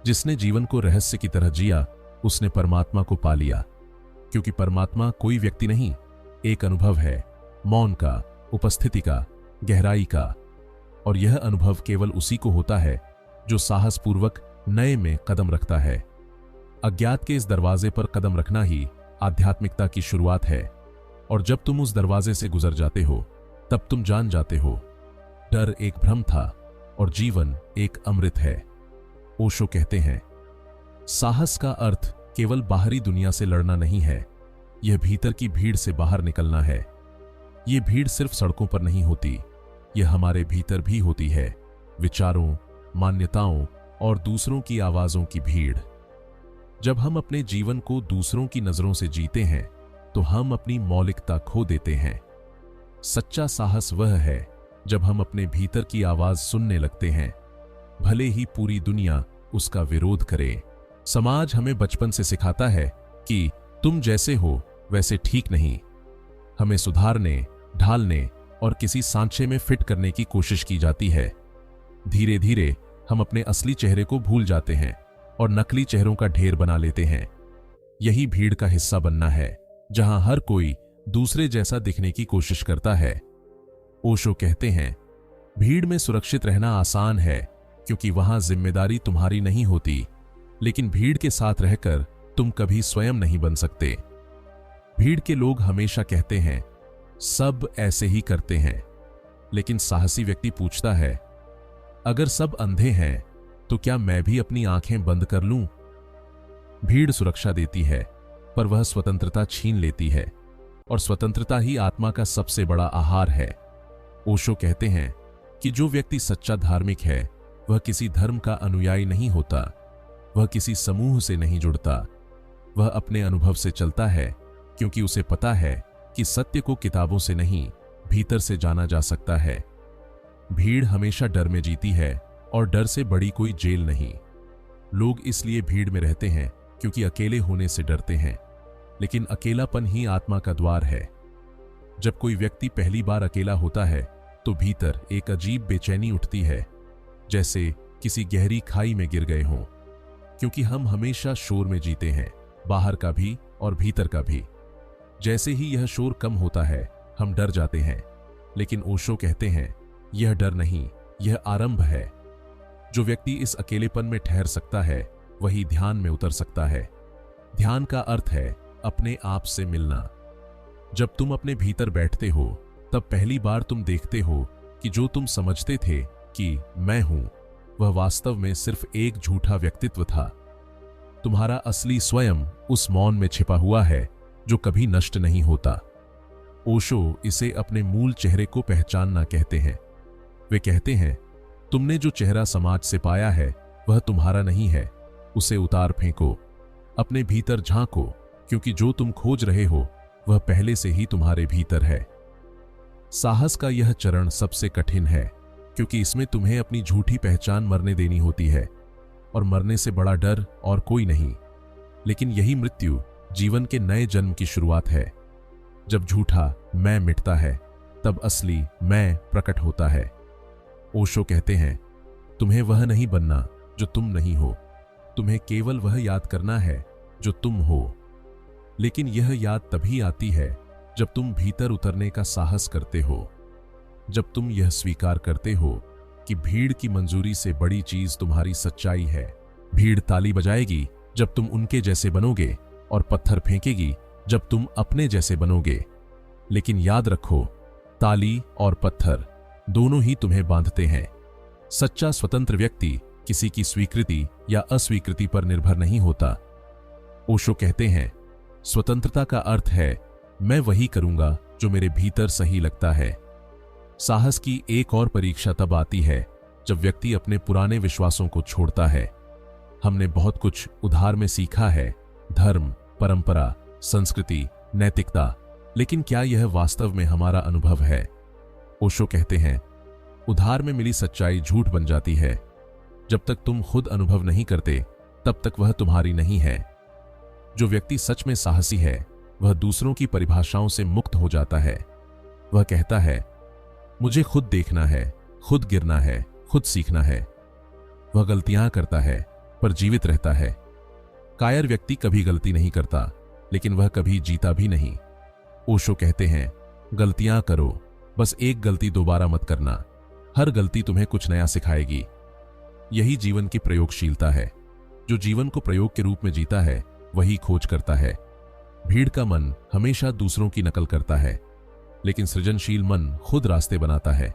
जिसने जीवन को रहस्य की तरह जिया उसने परमात्मा को पा लिया, क्योंकि परमात्मा कोई व्यक्ति नहीं, एक अनुभव है, मौन का, उपस्थिति का, गहराई का। और यह अनुभव केवल उसी को होता है जो साहसपूर्वक नए में कदम रखता है। अज्ञात के इस दरवाजे पर कदम रखना ही आध्यात्मिकता की शुरुआत है। और जब तुम उस दरवाजे से गुजर जाते हो तब तुम जान जाते हो डर एक भ्रम था और जीवन एक अमृत है। ओशो कहते हैं, साहस का अर्थ केवल बाहरी दुनिया से लड़ना नहीं है, यह भीतर की भीड़ से बाहर निकलना है। यह भीड़ सिर्फ सड़कों पर नहीं होती, यह हमारे भीतर भी होती है, विचारों, मान्यताओं और दूसरों की आवाजों की भीड़। जब हम अपने जीवन को दूसरों की नजरों से जीते हैं तो हम अपनी मौलिकता खो देते हैं। सच्चा साहस वह है जब हम अपने भीतर की आवाज सुनने लगते हैं, भले ही पूरी दुनिया उसका विरोध करे। समाज हमें बचपन से सिखाता है कि तुम जैसे हो वैसे ठीक नहीं। हमें सुधारने, ढालने और किसी सांचे में फिट करने की कोशिश की जाती है। धीरे धीरे हम अपने असली चेहरे को भूल जाते हैं और नकली चेहरों का ढेर बना लेते हैं। यही भीड़ का हिस्सा बनना है, जहां हर कोई दूसरे जैसा दिखने की कोशिश करता है। ओशो कहते हैं, भीड़ में सुरक्षित रहना आसान है क्योंकि वहां जिम्मेदारी तुम्हारी नहीं होती, लेकिन भीड़ के साथ रहकर तुम कभी स्वयं नहीं बन सकते। भीड़ के लोग हमेशा कहते हैं, सब ऐसे ही करते हैं, लेकिन साहसी व्यक्ति पूछता है, अगर सब अंधे हैं तो क्या मैं भी अपनी आंखें बंद कर लूं? भीड़ सुरक्षा देती है, पर वह स्वतंत्रता छीन लेती है, और स्वतंत्रता ही आत्मा का सबसे बड़ा आहार है। ओशो कहते हैं कि जो व्यक्ति सच्चा धार्मिक है वह किसी धर्म का अनुयायी नहीं होता, वह किसी समूह से नहीं जुड़ता, वह अपने अनुभव से चलता है क्योंकि उसे पता है कि सत्य को किताबों से नहीं, भीतर से जाना जा सकता है। भीड़ हमेशा डर में जीती है और डर से बड़ी कोई जेल नहीं। लोग इसलिए भीड़ में रहते हैं क्योंकि अकेले होने से डरते हैं, लेकिन अकेलापन ही आत्मा का द्वार है। जब कोई व्यक्ति पहली बार अकेला होता है तो भीतर एक अजीब बेचैनी उठती है, जैसे किसी गहरी खाई में गिर गए हों। क्योंकि हम हमेशा शोर में जीते हैं, बाहर का भी और भीतर का भी। जैसे ही यह शोर कम होता है हम डर जाते हैं, लेकिन ओशो कहते हैं, यह डर नहीं, यह आरंभ है। जो व्यक्ति इस अकेलेपन में ठहर सकता है वही ध्यान में उतर सकता है। ध्यान का अर्थ है अपने आप से मिलना। जब तुम अपने भीतर बैठते हो तब पहली बार तुम देखते हो कि जो तुम समझते थे कि मैं हूं, वह वास्तव में सिर्फ एक झूठा व्यक्तित्व था। तुम्हारा असली स्वयं उस मौन में छिपा हुआ है जो कभी नष्ट नहीं होता। ओशो इसे अपने मूल चेहरे को पहचानना कहते हैं। वे कहते हैं, तुमने जो चेहरा समाज से पाया है वह तुम्हारा नहीं है, उसे उतार फेंको, अपने भीतर झांको, क्योंकि जो तुम खोज रहे हो वह पहले से ही तुम्हारे भीतर है। साहस का यह चरण सबसे कठिन है क्योंकि इसमें तुम्हें अपनी झूठी पहचान मरने देनी होती है, और मरने से बड़ा डर और कोई नहीं। लेकिन यही मृत्यु जीवन के नए जन्म की शुरुआत है। जब झूठा मैं मिटता है तब असली मैं प्रकट होता है। ओशो कहते हैं, तुम्हें वह नहीं बनना जो तुम नहीं हो, तुम्हें केवल वह याद करना है जो तुम हो। लेकिन यह याद तभी आती है जब तुम भीतर उतरने का साहस करते हो, जब तुम यह स्वीकार करते हो कि भीड़ की मंजूरी से बड़ी चीज तुम्हारी सच्चाई है। भीड़ ताली बजाएगी जब तुम उनके जैसे बनोगे, और पत्थर फेंकेगी जब तुम अपने जैसे बनोगे। लेकिन याद रखो, ताली और पत्थर दोनों ही तुम्हें बांधते हैं। सच्चा स्वतंत्र व्यक्ति किसी की स्वीकृति या अस्वीकृति पर निर्भर नहीं होता। ओशो कहते हैं, स्वतंत्रता का अर्थ है मैं वही करूंगा जो मेरे भीतर सही लगता है। साहस की एक और परीक्षा तब आती है जब व्यक्ति अपने पुराने विश्वासों को छोड़ता है। हमने बहुत कुछ उधार में सीखा है, धर्म, परंपरा, संस्कृति, नैतिकता, लेकिन क्या यह वास्तव में हमारा अनुभव है? ओशो कहते हैं, उधार में मिली सच्चाई झूठ बन जाती है। जब तक तुम खुद अनुभव नहीं करते तब तक वह तुम्हारी नहीं है। जो व्यक्ति सच में साहसी है वह दूसरों की परिभाषाओं से मुक्त हो जाता है। वह कहता है, मुझे खुद देखना है, खुद गिरना है, खुद सीखना है। वह गलतियां करता है पर जीवित रहता है। कायर व्यक्ति कभी गलती नहीं करता, लेकिन वह कभी जीता भी नहीं। ओशो कहते हैं, गलतियां करो, बस एक गलती दोबारा मत करना। हर गलती तुम्हें कुछ नया सिखाएगी। यही जीवन की प्रयोगशीलता है। जो जीवन को प्रयोग के रूप में जीता है वही खोज करता है। भीड़ का मन हमेशा दूसरों की नकल करता है, लेकिन सृजनशील मन खुद रास्ते बनाता है।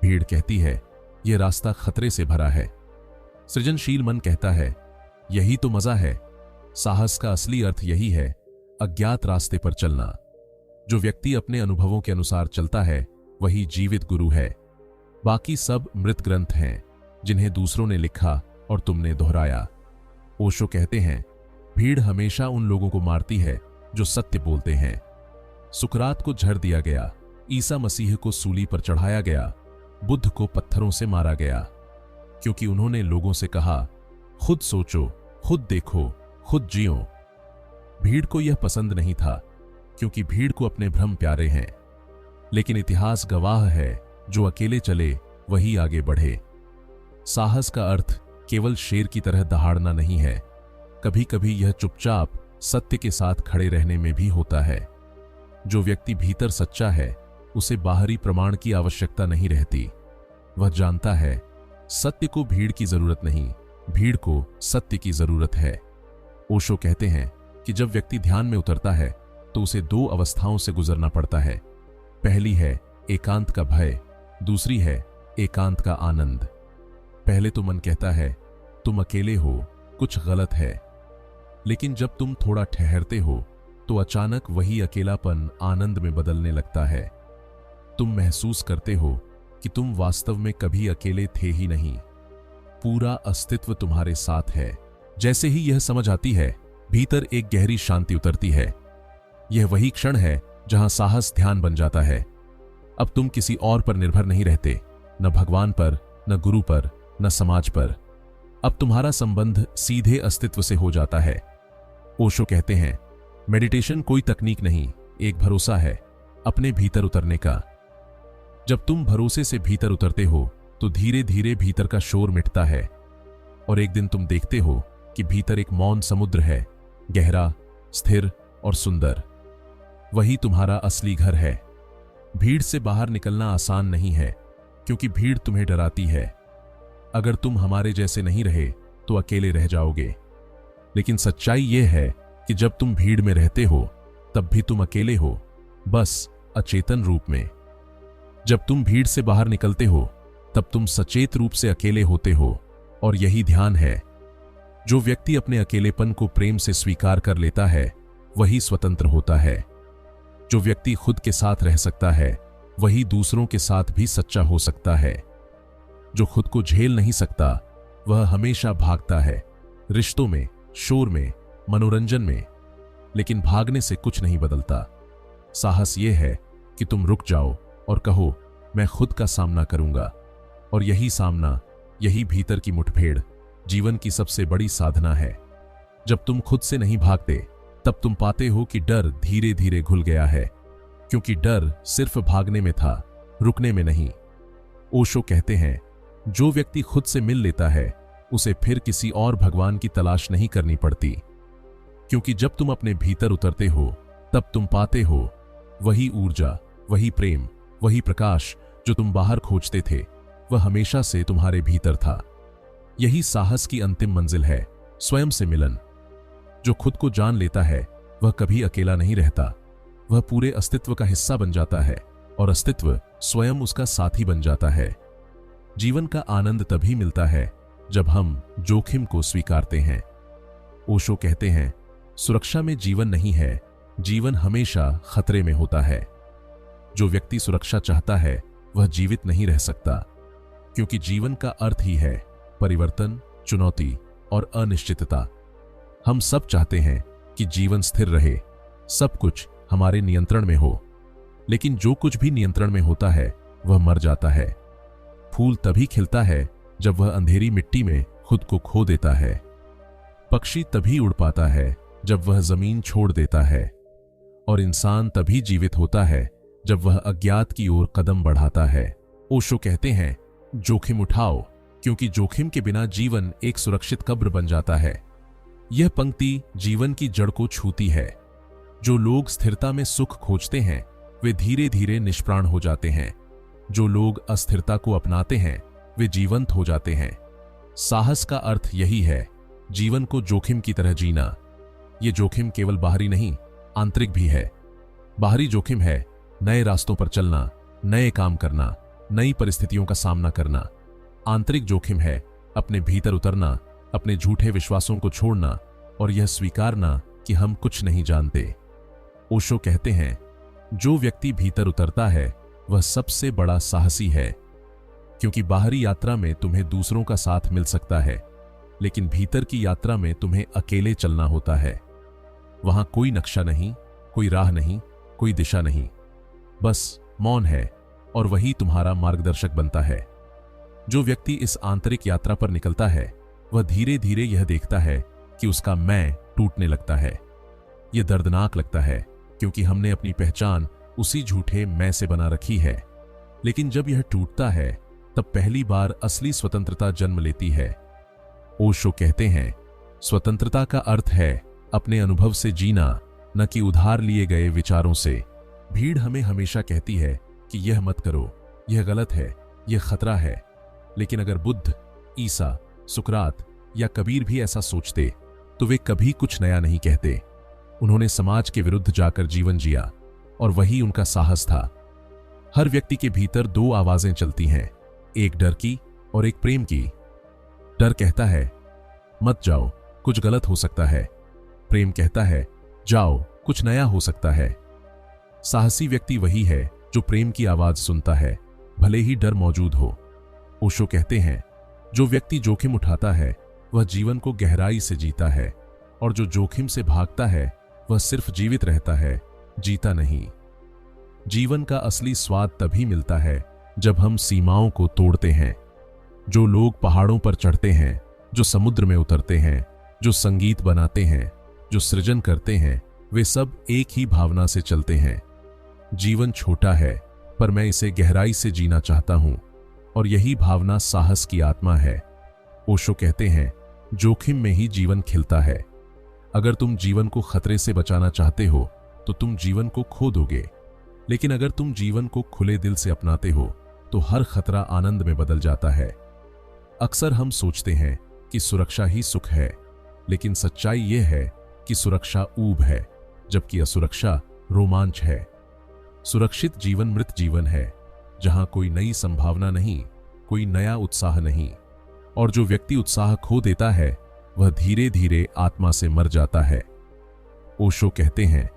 भीड़ कहती है यह रास्ता खतरे से भरा है। सृजनशील मन कहता है यही तो मजा है। साहस का असली अर्थ यही है, अज्ञात रास्ते पर चलना। जो व्यक्ति अपने अनुभवों के अनुसार चलता है वही जीवित गुरु है। बाकी सब मृत ग्रंथ हैं जिन्हें दूसरों ने लिखा और तुमने दोहराया। ओशो कहते हैं भीड़ हमेशा उन लोगों को मारती है जो सत्य बोलते हैं। सुकरात को झड़ दिया गया, ईसा मसीह को सूली पर चढ़ाया गया, बुद्ध को पत्थरों से मारा गया, क्योंकि उन्होंने लोगों से कहा खुद सोचो, खुद देखो, खुद जियो। भीड़ को यह पसंद नहीं था, क्योंकि भीड़ को अपने भ्रम प्यारे हैं। लेकिन इतिहास गवाह है, जो अकेले चले वही आगे बढ़े। साहस का अर्थ केवल शेर की तरह दहाड़ना नहीं है, कभी कभी यह चुपचाप सत्य के साथ खड़े रहने में भी होता है। जो व्यक्ति भीतर सच्चा है उसे बाहरी प्रमाण की आवश्यकता नहीं रहती। वह जानता है सत्य को भीड़ की जरूरत नहीं, भीड़ को सत्य की जरूरत है। ओशो कहते हैं कि जब व्यक्ति ध्यान में उतरता है तो उसे दो अवस्थाओं से गुजरना पड़ता है। पहली है एकांत का भय, दूसरी है एकांत का आनंद। पहले तो मन कहता है तुम अकेले हो, कुछ गलत है। लेकिन जब तुम थोड़ा ठहरते हो तो अचानक वही अकेलापन आनंद में बदलने लगता है। तुम महसूस करते हो कि तुम वास्तव में कभी अकेले थे ही नहीं, पूरा अस्तित्व तुम्हारे साथ है। जैसे ही यह समझ आती है, भीतर एक गहरी शांति उतरती है। यह वही क्षण है जहां साहस ध्यान बन जाता है। अब तुम किसी और पर निर्भर नहीं रहते, न भगवान पर, न गुरु पर, न समाज पर। अब तुम्हारा संबंध सीधे अस्तित्व से हो जाता है। ओशो कहते हैं मेडिटेशन कोई तकनीक नहीं, एक भरोसा है अपने भीतर उतरने का। जब तुम भरोसे से भीतर उतरते हो तो धीरे धीरे भीतर का शोर मिटता है और एक दिन तुम देखते हो कि भीतर एक मौन समुद्र है, गहरा, स्थिर और सुंदर। वही तुम्हारा असली घर है। भीड़ से बाहर निकलना आसान नहीं है, क्योंकि भीड़ तुम्हें डराती है। अगर तुम हमारे जैसे नहीं रहे तो अकेले रह जाओगे। लेकिन सच्चाई यह है कि जब तुम भीड़ में रहते हो तब भी तुम अकेले हो, बस अचेतन रूप में। जब तुम भीड़ से बाहर निकलते हो तब तुम सचेत रूप से अकेले होते हो, और यही ध्यान है। जो व्यक्ति अपने अकेलेपन को प्रेम से स्वीकार कर लेता है वही स्वतंत्र होता है। जो व्यक्ति खुद के साथ रह सकता है वही दूसरों के साथ भी सच्चा हो सकता है। जो खुद को झेल नहीं सकता वह हमेशा भागता है, रिश्तों में, शोर में, मनोरंजन में। लेकिन भागने से कुछ नहीं बदलता। साहस यह है कि तुम रुक जाओ और कहो मैं खुद का सामना करूंगा। और यही सामना, यही भीतर की मुठभेड़ जीवन की सबसे बड़ी साधना है। जब तुम खुद से नहीं भागते तब तुम पाते हो कि डर धीरे धीरे घुल गया है, क्योंकि डर सिर्फ भागने में था, रुकने में नहीं। ओशो कहते हैं जो व्यक्ति खुद से मिल लेता है उसे फिर किसी और भगवान की तलाश नहीं करनी पड़ती, क्योंकि जब तुम अपने भीतर उतरते हो तब तुम पाते हो वही ऊर्जा, वही प्रेम, वही प्रकाश जो तुम बाहर खोजते थे वह हमेशा से तुम्हारे भीतर था। यही साहस की अंतिम मंजिल है, स्वयं से मिलन। जो खुद को जान लेता है वह कभी अकेला नहीं रहता, वह पूरे अस्तित्व का हिस्सा बन जाता है और अस्तित्व स्वयं उसका साथी बन जाता है। जीवन का आनंद तभी मिलता है जब हम जोखिम को स्वीकारते हैं। ओशो कहते हैं सुरक्षा में जीवन नहीं है, जीवन हमेशा खतरे में होता है। जो व्यक्ति सुरक्षा चाहता है वह जीवित नहीं रह सकता, क्योंकि जीवन का अर्थ ही है परिवर्तन, चुनौती और अनिश्चितता। हम सब चाहते हैं कि जीवन स्थिर रहे, सब कुछ हमारे नियंत्रण में हो, लेकिन जो कुछ भी नियंत्रण में होता है वह मर जाता है। फूल तभी खिलता है जब वह अंधेरी मिट्टी में खुद को खो देता है। पक्षी तभी उड़ पाता है जब वह जमीन छोड़ देता है, और इंसान तभी जीवित होता है जब वह अज्ञात की ओर कदम बढ़ाता है। ओशो कहते हैं जोखिम उठाओ, क्योंकि जोखिम के बिना जीवन एक सुरक्षित कब्र बन जाता है। यह पंक्ति जीवन की जड़ को छूती है। जो लोग स्थिरता में सुख खोजते हैं वे धीरे धीरे निष्प्राण हो जाते हैं। जो लोग अस्थिरता को अपनाते हैं वे जीवंत हो जाते हैं। साहस का अर्थ यही है, जीवन को जोखिम की तरह जीना। ये जोखिम केवल बाहरी नहीं, आंतरिक भी है। बाहरी जोखिम है नए रास्तों पर चलना, नए काम करना, नई परिस्थितियों का सामना करना। आंतरिक जोखिम है अपने भीतर उतरना, अपने झूठे विश्वासों को छोड़ना और यह स्वीकारना कि हम कुछ नहीं जानते। ओशो कहते हैं, जो व्यक्ति भीतर उतरता है वह सबसे बड़ा साहसी है, क्योंकि बाहरी यात्रा में तुम्हें दूसरों का साथ मिल सकता है, लेकिन भीतर की यात्रा में तुम्हें अकेले चलना होता है। वहां कोई नक्शा नहीं, कोई राह नहीं, कोई दिशा नहीं, बस मौन है और वही तुम्हारा मार्गदर्शक बनता है। जो व्यक्ति इस आंतरिक यात्रा पर निकलता है वह धीरे धीरे यह देखता है कि उसका मैं टूटने लगता है। यह दर्दनाक लगता है क्योंकि हमने अपनी पहचान उसी झूठे मैं से बना रखी है। लेकिन जब यह टूटता है तब पहली बार असली स्वतंत्रता जन्म लेती है। ओशो कहते हैं, स्वतंत्रता का अर्थ है अपने अनुभव से जीना, न कि उधार लिए गए विचारों से। भीड़ हमें हमेशा कहती है कि यह मत करो, यह गलत है, यह खतरा है। लेकिन अगर बुद्ध, ईसा, सुकरात या कबीर भी ऐसा सोचते तो वे कभी कुछ नया नहीं कहते। उन्होंने समाज के विरुद्ध जाकर जीवन जिया और वही उनका साहस था। हर व्यक्ति के भीतर दो आवाजें चलती हैं, एक डर की और एक प्रेम की। डर कहता है मत जाओ, कुछ गलत हो सकता है। प्रेम कहता है जाओ, कुछ नया हो सकता है। साहसी व्यक्ति वही है जो प्रेम की आवाज सुनता है, भले ही डर मौजूद हो। ओशो कहते हैं, जो व्यक्ति जोखिम उठाता है वह जीवन को गहराई से जीता है, और जो जोखिम से भागता है वह सिर्फ जीवित रहता है, जीता नहीं। जीवन का असली स्वाद तभी मिलता है जब हम सीमाओं को तोड़ते हैं। जो लोग पहाड़ों पर चढ़ते हैं, जो समुद्र में उतरते हैं, जो संगीत बनाते हैं, जो सृजन करते हैं, वे सब एक ही भावना से चलते हैं। जीवन छोटा है पर मैं इसे गहराई से जीना चाहता हूं, और यही भावना साहस की आत्मा है। ओशो कहते हैं, जोखिम में ही जीवन खिलता है। अगर तुम जीवन को खतरे से बचाना चाहते हो तो तुम जीवन को खो दोगे, लेकिन अगर तुम जीवन को खुले दिल से अपनाते हो तो हर खतरा आनंद में बदल जाता है। अक्सर हम सोचते हैं कि सुरक्षा ही सुख है, लेकिन सच्चाई यह है कि सुरक्षा ऊब है, जबकि असुरक्षा रोमांच है। सुरक्षित जीवन मृत जीवन है, जहां कोई नई संभावना नहीं, कोई नया उत्साह नहीं। और जो व्यक्ति उत्साह खो देता है वह धीरे धीरे आत्मा से मर जाता है। ओशो कहते हैं,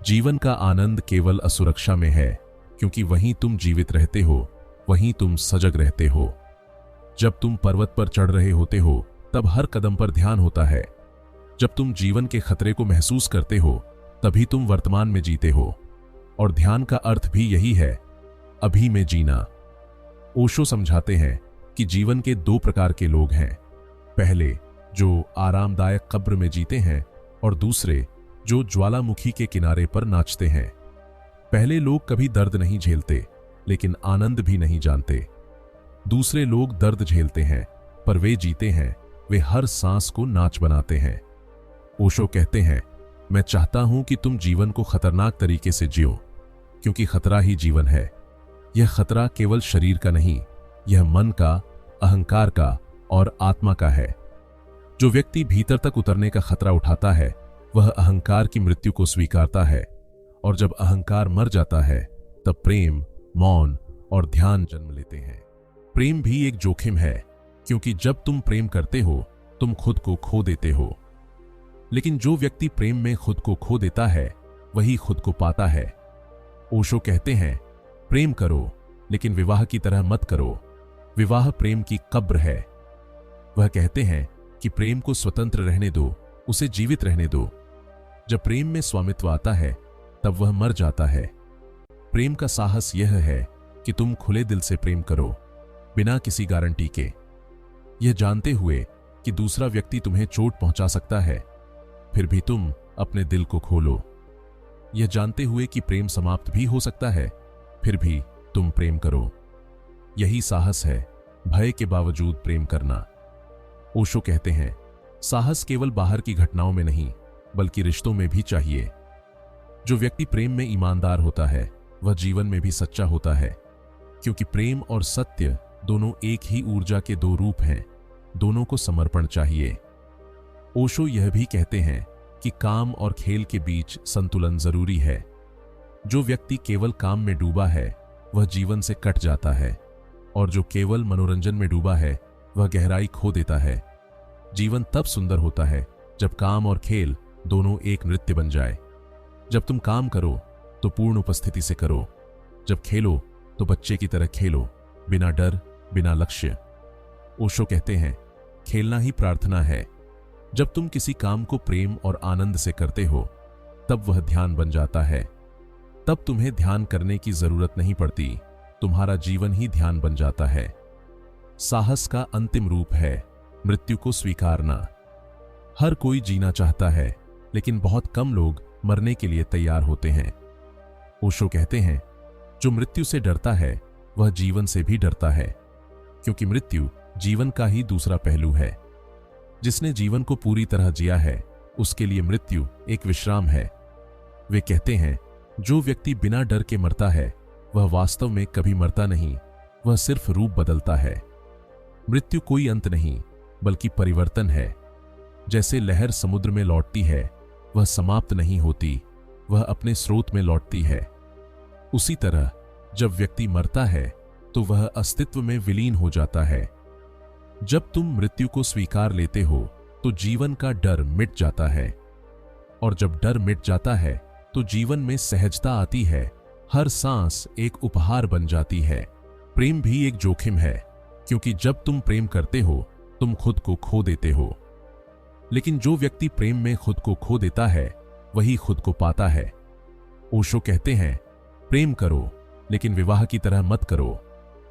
जीवन का आनंद केवल असुरक्षा में है, क्योंकि वहीं तुम जीवित रहते हो, वहीं तुम सजग रहते हो। जब तुम पर्वत पर चढ़ रहे होते हो तब हर कदम पर ध्यान होता है। जब तुम जीवन के खतरे को महसूस करते हो तभी तुम वर्तमान में जीते हो, और ध्यान का अर्थ भी यही है, अभी में जीना। ओशो समझाते हैं कि जीवन के दो प्रकार के लोग हैं, पहले जो आरामदायक कब्र में जीते हैं और दूसरे जो ज्वालामुखी के किनारे पर नाचते हैं। पहले लोग कभी दर्द नहीं झेलते, लेकिन आनंद भी नहीं जानते। दूसरे लोग दर्द झेलते हैं पर वे जीते हैं, वे हर सांस को नाच बनाते हैं। ओशो कहते हैं, मैं चाहता हूं कि तुम जीवन को खतरनाक तरीके से जियो, क्योंकि खतरा ही जीवन है। यह खतरा केवल शरीर का नहीं, यह मन का, अहंकार का और आत्मा का है। जो व्यक्ति भीतर तक उतरने का खतरा उठाता है वह अहंकार की मृत्यु को स्वीकारता है, और जब अहंकार मर जाता है तब प्रेम, मौन और ध्यान जन्म लेते हैं। प्रेम भी एक जोखिम है, क्योंकि जब तुम प्रेम करते हो तुम खुद को खो देते हो। लेकिन जो व्यक्ति प्रेम में खुद को खो देता है वही खुद को पाता है। ओशो कहते हैं, प्रेम करो लेकिन विवाह की तरह मत करो, विवाह प्रेम की कब्र है। वह कहते हैं कि प्रेम को स्वतंत्र रहने दो, उसे जीवित रहने दो। जब प्रेम में स्वामित्व आता है तब वह मर जाता है। प्रेम का साहस यह है कि तुम खुले दिल से प्रेम करो, बिना किसी गारंटी के, यह जानते हुए कि दूसरा व्यक्ति तुम्हें चोट पहुंचा सकता है, फिर भी तुम अपने दिल को खोलो। यह जानते हुए कि प्रेम समाप्त भी हो सकता है, फिर भी तुम प्रेम करो। यही साहस है, भय के बावजूद प्रेम करना। ओशो कहते हैं, साहस केवल बाहर की घटनाओं में नहीं बल्कि रिश्तों में भी चाहिए। जो व्यक्ति प्रेम में ईमानदार होता है वह जीवन में भी सच्चा होता है, क्योंकि प्रेम और सत्य दोनों एक ही ऊर्जा के दो रूप हैं, दोनों को समर्पण चाहिए। ओशो यह भी कहते हैं कि काम और खेल के बीच संतुलन जरूरी है। जो व्यक्ति केवल काम में डूबा है वह जीवन से कट जाता है, और जो केवल मनोरंजन में डूबा है वह गहराई खो देता है। जीवन तब सुंदर होता है जब काम और खेल दोनों एक नृत्य बन जाए। जब तुम काम करो तो पूर्ण उपस्थिति से करो, जब खेलो तो बच्चे की तरह खेलो, बिना डर, बिना लक्ष्य। ओशो कहते हैं, खेलना ही प्रार्थना है। जब तुम किसी काम को प्रेम और आनंद से करते हो तब वह ध्यान बन जाता है। तब तुम्हें ध्यान करने की जरूरत नहीं पड़ती, तुम्हारा जीवन ही ध्यान बन जाता है। साहस का अंतिम रूप है मृत्यु को स्वीकारना। हर कोई जीना चाहता है, लेकिन बहुत कम लोग मरने के लिए तैयार होते हैं। ओशो कहते हैं, जो मृत्यु से डरता है वह जीवन से भी डरता है, क्योंकि मृत्यु जीवन का ही दूसरा पहलू है। जिसने जीवन को पूरी तरह जिया है उसके लिए मृत्यु एक विश्राम है। वे कहते हैं, जो व्यक्ति बिना डर के मरता है वह वास्तव में कभी मरता नहीं, वह सिर्फ रूप बदलता है। मृत्यु कोई अंत नहीं बल्कि परिवर्तन है। जैसे लहर समुद्र में लौटती है, वह समाप्त नहीं होती, वह अपने स्रोत में लौटती है। उसी तरह जब व्यक्ति मरता है तो वह अस्तित्व में विलीन हो जाता है। जब तुम मृत्यु को स्वीकार लेते हो तो जीवन का डर मिट जाता है, और जब डर मिट जाता है तो जीवन में सहजता आती है। हर सांस एक उपहार बन जाती है। प्रेम भी एक जोखिम है, क्योंकि जब तुम प्रेम करते हो तुम खुद को खो देते हो। लेकिन जो व्यक्ति प्रेम में खुद को खो देता है वही खुद को पाता है। ओशो कहते हैं, प्रेम करो लेकिन विवाह की तरह मत करो।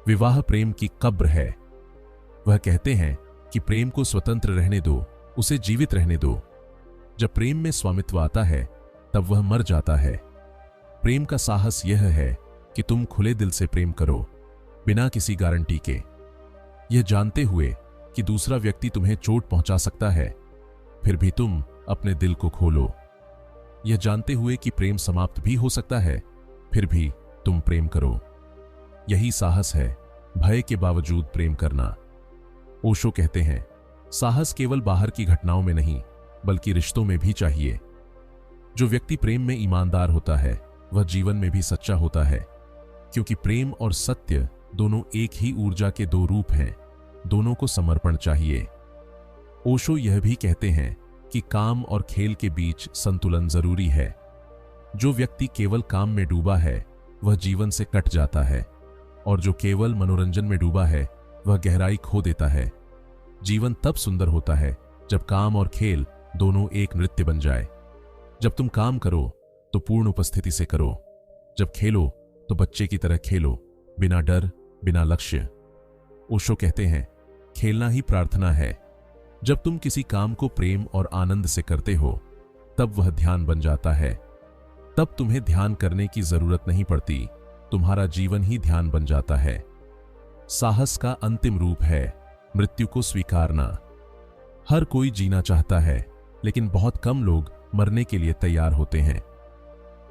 विवाह प्रेम की कब्र है। वह कहते हैं कि प्रेम को स्वतंत्र रहने दो, उसे जीवित रहने दो। जब प्रेम में स्वामित्व आता है तब वह मर जाता है। प्रेम का साहस यह है कि तुम खुले दिल से प्रेम करो, बिना किसी गारंटी के, यह जानते हुए कि दूसरा व्यक्ति तुम्हें चोट पहुंचा सकता है, फिर भी तुम अपने दिल को खोलो। यह जानते हुए कि प्रेम समाप्त भी हो सकता है, फिर भी तुम प्रेम करो। यही साहस है, भय के बावजूद प्रेम करना। ओशो कहते हैं, साहस केवल बाहर की घटनाओं में नहीं बल्कि रिश्तों में भी चाहिए। जो व्यक्ति प्रेम में ईमानदार होता है वह जीवन में भी सच्चा होता है, क्योंकि प्रेम और सत्य दोनों एक ही ऊर्जा के दो रूप हैं, दोनों को समर्पण चाहिए। ओशो यह भी कहते हैं कि काम और खेल के बीच संतुलन जरूरी है। जो व्यक्ति केवल काम में डूबा है वह जीवन से कट जाता है, और जो केवल मनोरंजन में डूबा है वह गहराई खो देता है। जीवन तब सुंदर होता है जब काम और खेल दोनों एक नृत्य बन जाए। जब तुम काम करो तो पूर्ण उपस्थिति से करो, जब खेलो तो बच्चे की तरह खेलो, बिना डर, बिना लक्ष्य। ओशो कहते हैं, खेलना ही प्रार्थना है। जब तुम किसी काम को प्रेम और आनंद से करते हो तब वह ध्यान बन जाता है। तब तुम्हें ध्यान करने की जरूरत नहीं पड़ती, तुम्हारा जीवन ही ध्यान बन जाता है। साहस का अंतिम रूप है मृत्यु को स्वीकारना। हर कोई जीना चाहता है, लेकिन बहुत कम लोग मरने के लिए तैयार होते हैं।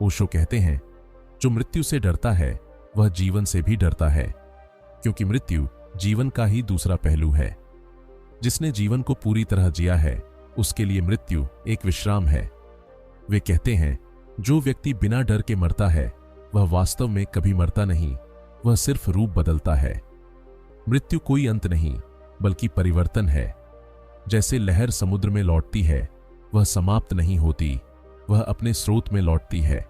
ओशो कहते हैं, जो मृत्यु से डरता है वह जीवन से भी डरता है, क्योंकि मृत्यु जीवन का ही दूसरा पहलू है। जिसने जीवन को पूरी तरह जिया है उसके लिए मृत्यु एक विश्राम है। वे कहते हैं, जो व्यक्ति बिना डर के मरता है वह वास्तव में कभी मरता नहीं, वह सिर्फ रूप बदलता है। मृत्यु कोई अंत नहीं बल्कि परिवर्तन है। जैसे लहर समुद्र में लौटती है, वह समाप्त नहीं होती, वह अपने स्रोत में लौटती है।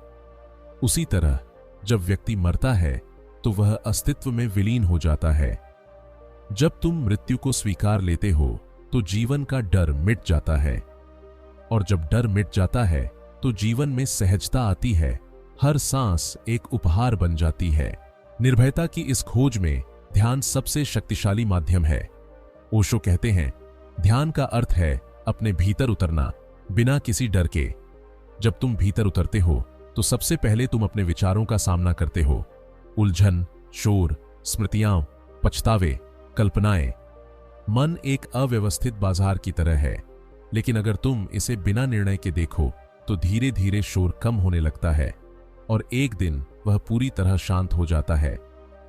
उसी तरह जब व्यक्ति मरता है तो वह अस्तित्व में विलीन हो जाता है। जब तुम मृत्यु को स्वीकार लेते हो तो जीवन का डर मिट जाता है, और जब डर मिट जाता है तो जीवन में सहजता आती है। हर सांस एक उपहार बन जाती है। निर्भयता की इस खोज में ध्यान सबसे शक्तिशाली माध्यम है। ओशो कहते हैं, ध्यान का अर्थ है अपने भीतर उतरना, बिना किसी डर के। जब तुम भीतर उतरते हो तो सबसे पहले तुम अपने विचारों का सामना करते हो। उलझन, शोर, स्मृतियां, पछतावे, कल्पनाएं। मन एक अव्यवस्थित बाजार की तरह है, लेकिन अगर तुम इसे बिना निर्णय के देखो तो धीरे धीरे शोर कम होने लगता है। और एक दिन वह पूरी तरह शांत हो जाता है।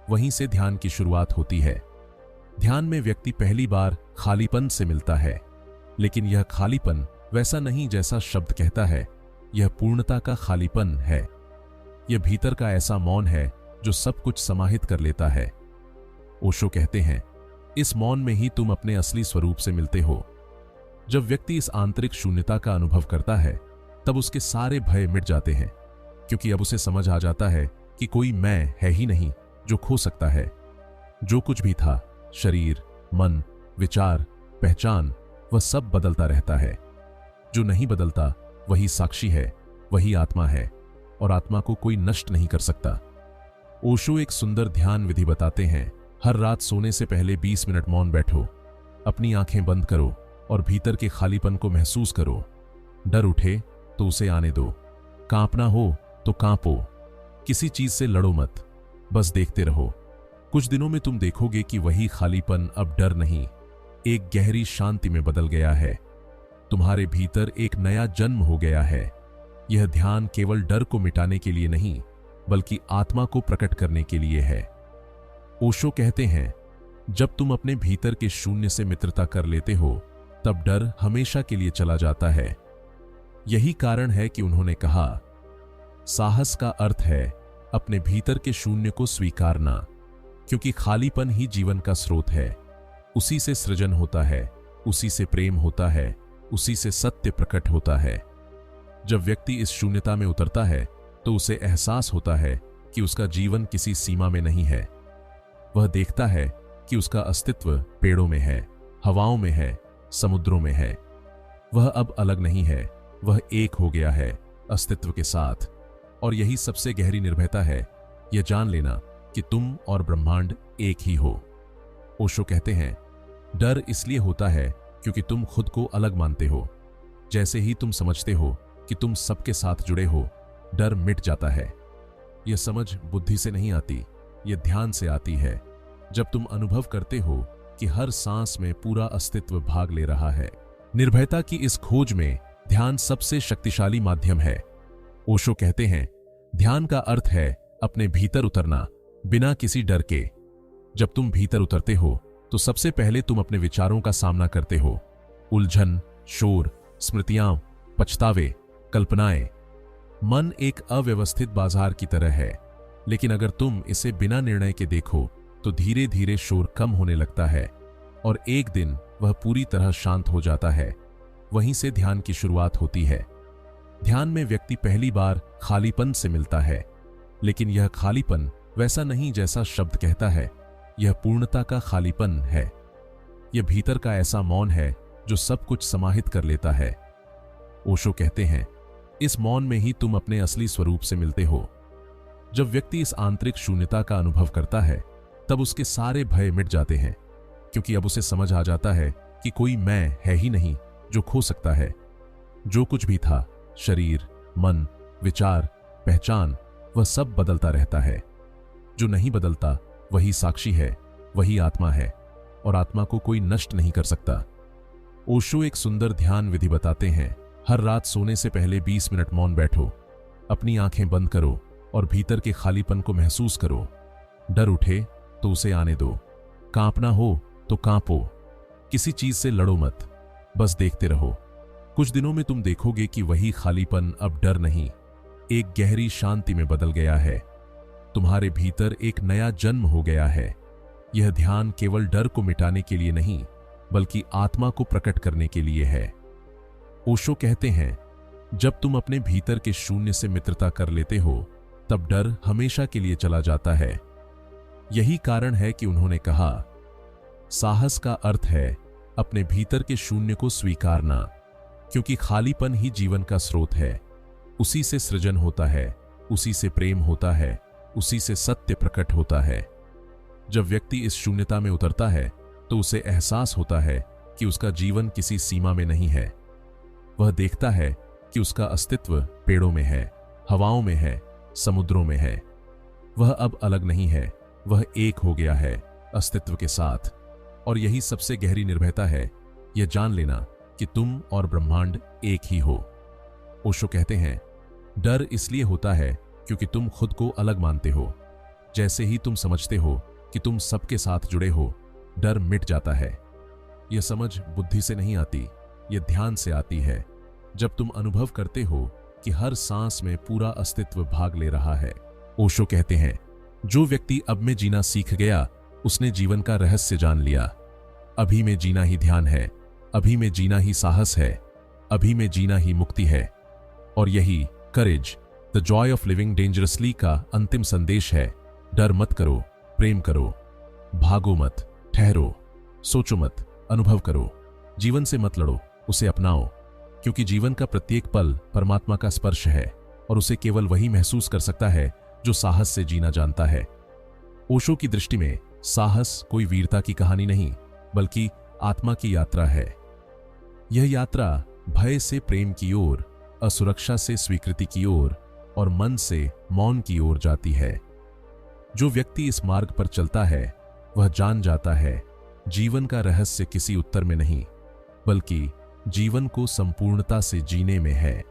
वहीं से ध्यान की शुरुआत होती है। ध्यान में व्यक्ति पहली बार खालीपन से मिलता है, लेकिन यह खालीपन वैसा नहीं जैसा शब्द कहता है। यह पूर्णता का खालीपन है। यह भीतर का ऐसा मौन है जो सब कुछ समाहित कर लेता है। ओशो कहते हैं, इस मौन में ही तुम अपने असली स्वरूप से मिलते हो। जब व्यक्ति इस आंतरिक शून्यता का अनुभव करता है, तब उसके सारे भय मिट जाते हैं, क्योंकि अब उसे समझ आ जाता है कि कोई मैं है ही नहीं जो खो सकता है। जो कुछ भी था, शरीर, मन, विचार, पहचान, वह सब बदलता रहता है। जो नहीं बदलता वही साक्षी है, वही आत्मा है, और आत्मा को कोई नष्ट नहीं कर सकता। ओशो एक सुंदर ध्यान विधि बताते हैं। हर रात सोने से पहले 20 मिनट मौन बैठो, अपनी आंखें बंद करो और भीतर के खालीपन को महसूस करो। डर उठे तो उसे आने दो, कांपना हो तो कांपो, किसी चीज से लड़ो मत, बस देखते रहो। कुछ दिनों में तुम देखोगे कि वही खालीपन अब डर नहीं, एक गहरी शांति में बदल गया है। तुम्हारे भीतर एक नया जन्म हो गया है। यह ध्यान केवल डर को मिटाने के लिए नहीं, बल्कि आत्मा को प्रकट करने के लिए है। ओशो कहते हैं, जब तुम अपने भीतर के शून्य से मित्रता कर लेते हो, तब डर हमेशा के लिए चला जाता है। यही कारण है कि उन्होंने कहा, साहस का अर्थ है अपने भीतर के शून्य को स्वीकारना, क्योंकि खालीपन ही जीवन का स्रोत है। उसी से सृजन होता है, उसी से प्रेम होता है, उसी से सत्य प्रकट होता है। जब व्यक्ति इस शून्यता में उतरता है, तो उसे एहसास होता है कि उसका जीवन किसी सीमा में नहीं है। वह देखता है कि उसका अस्तित्व पेड़ों में है, हवाओं में है, समुद्रों में है। वह अब अलग नहीं है, वह एक हो गया है अस्तित्व के साथ। और यही सबसे गहरी निर्भयता है, यह जान लेना कि तुम और ब्रह्मांड एक ही हो। ओशो कहते हैं, डर इसलिए होता है क्योंकि तुम खुद को अलग मानते हो। जैसे ही तुम समझते हो कि तुम सबके साथ जुड़े हो, डर मिट जाता है। यह समझ बुद्धि से नहीं आती, यह ध्यान से आती है। जब तुम अनुभव करते हो कि हर सांस में पूरा अस्तित्व भाग ले रहा है। निर्भयता की इस खोज में ध्यान सबसे शक्तिशाली माध्यम है। ओशो कहते हैं, ध्यान का अर्थ है अपने भीतर उतरना, बिना किसी डर के। जब तुम भीतर उतरते हो, तो सबसे पहले तुम अपने विचारों का सामना करते हो। उलझन, शोर, स्मृतियां, पछतावे, कल्पनाएं। मन एक अव्यवस्थित बाजार की तरह है, लेकिन अगर तुम इसे बिना निर्णय के देखो, तो धीरे धीरे शोर कम होने लगता है और एक दिन वह पूरी तरह शांत हो जाता है। वहीं से ध्यान की शुरुआत होती है। ध्यान में व्यक्ति पहली बार खालीपन से मिलता है, लेकिन यह खालीपन वैसा नहीं जैसा शब्द कहता है। यह पूर्णता का खालीपन है। यह भीतर का ऐसा मौन है जो सब कुछ समाहित कर लेता है। ओशो कहते हैं, इस मौन में ही तुम अपने असली स्वरूप से मिलते हो। जब व्यक्ति इस आंतरिक शून्यता का अनुभव करता है, तब उसके सारे भय मिट जाते हैं, क्योंकि अब उसे समझ आ जाता है कि कोई मैं है ही नहीं जो खो सकता है। जो कुछ भी था, शरीर, मन, विचार, पहचान, वह सब बदलता रहता है। जो नहीं बदलता वही साक्षी है, वही आत्मा है, और आत्मा को कोई नष्ट नहीं कर सकता। ओशो एक सुंदर ध्यान विधि बताते हैं। हर रात सोने से पहले 20 मिनट मौन बैठो, अपनी आंखें बंद करो और भीतर के खालीपन को महसूस करो। डर उठे तो उसे आने दो, कांपना हो तो कांपो, किसी चीज से लड़ो मत, बस देखते रहो। कुछ दिनों में तुम देखोगे कि वही खालीपन अब डर नहीं, एक गहरी शांति में बदल गया है। तुम्हारे भीतर एक नया जन्म हो गया है। यह ध्यान केवल डर को मिटाने के लिए नहीं, बल्कि आत्मा को प्रकट करने के लिए है। ओशो कहते हैं, जब तुम अपने भीतर के शून्य से मित्रता कर लेते हो, तब डर हमेशा के लिए चला जाता है। यही कारण है कि उन्होंने कहा, साहस का अर्थ है अपने भीतर के शून्य को स्वीकारना, क्योंकि खालीपन ही जीवन का स्रोत है। उसी से सृजन होता है, उसी से प्रेम होता है, उसी से सत्य प्रकट होता है। जब व्यक्ति इस शून्यता में उतरता है, तो उसे एहसास होता है कि उसका जीवन किसी सीमा में नहीं है। वह देखता है कि उसका अस्तित्व पेड़ों में है, हवाओं में है, समुद्रों में है। वह अब अलग नहीं है, वह एक हो गया है अस्तित्व के साथ। और यही सबसे गहरी निर्भयता है, यह जान लेना कि तुम और ब्रह्मांड एक ही हो। ओशो कहते हैं, डर इसलिए होता है क्योंकि तुम खुद को अलग मानते हो। जैसे ही तुम समझते हो कि तुम सबके साथ जुड़े हो, डर मिट जाता है। यह समझ बुद्धि से नहीं आती, यह ध्यान से आती है। जब तुम अनुभव करते हो कि हर सांस में पूरा अस्तित्व भाग ले रहा है। ओशो कहते हैं, जो व्यक्ति अब में जीना सीख गया, उसने जीवन का रहस्य जान लिया। अभी में जीना ही ध्यान है, अभी में जीना ही साहस है, अभी में जीना ही मुक्ति है। और यही courage, the joy of living dangerously का अंतिम संदेश है। डर मत करो, प्रेम करो, भागो मत, ठहरो, सोचो मत, अनुभव करो। जीवन से मत लड़ो, उसे अपनाओ, क्योंकि जीवन का प्रत्येक पल परमात्मा का स्पर्श है और उसे केवल वही महसूस कर सकता है जो साहस से जीना जानता है। ओशो की दृष्टि में साहस कोई वीरता की कहानी नहीं, बल्कि आत्मा की यात्रा है। यह यात्रा भय से प्रेम की ओर, असुरक्षा से स्वीकृति की ओर और मन से मौन की ओर जाती है। जो व्यक्ति इस मार्ग पर चलता है, वह जान जाता है जीवन का रहस्य किसी उत्तर में नहीं, बल्कि जीवन को संपूर्णता से जीने में है।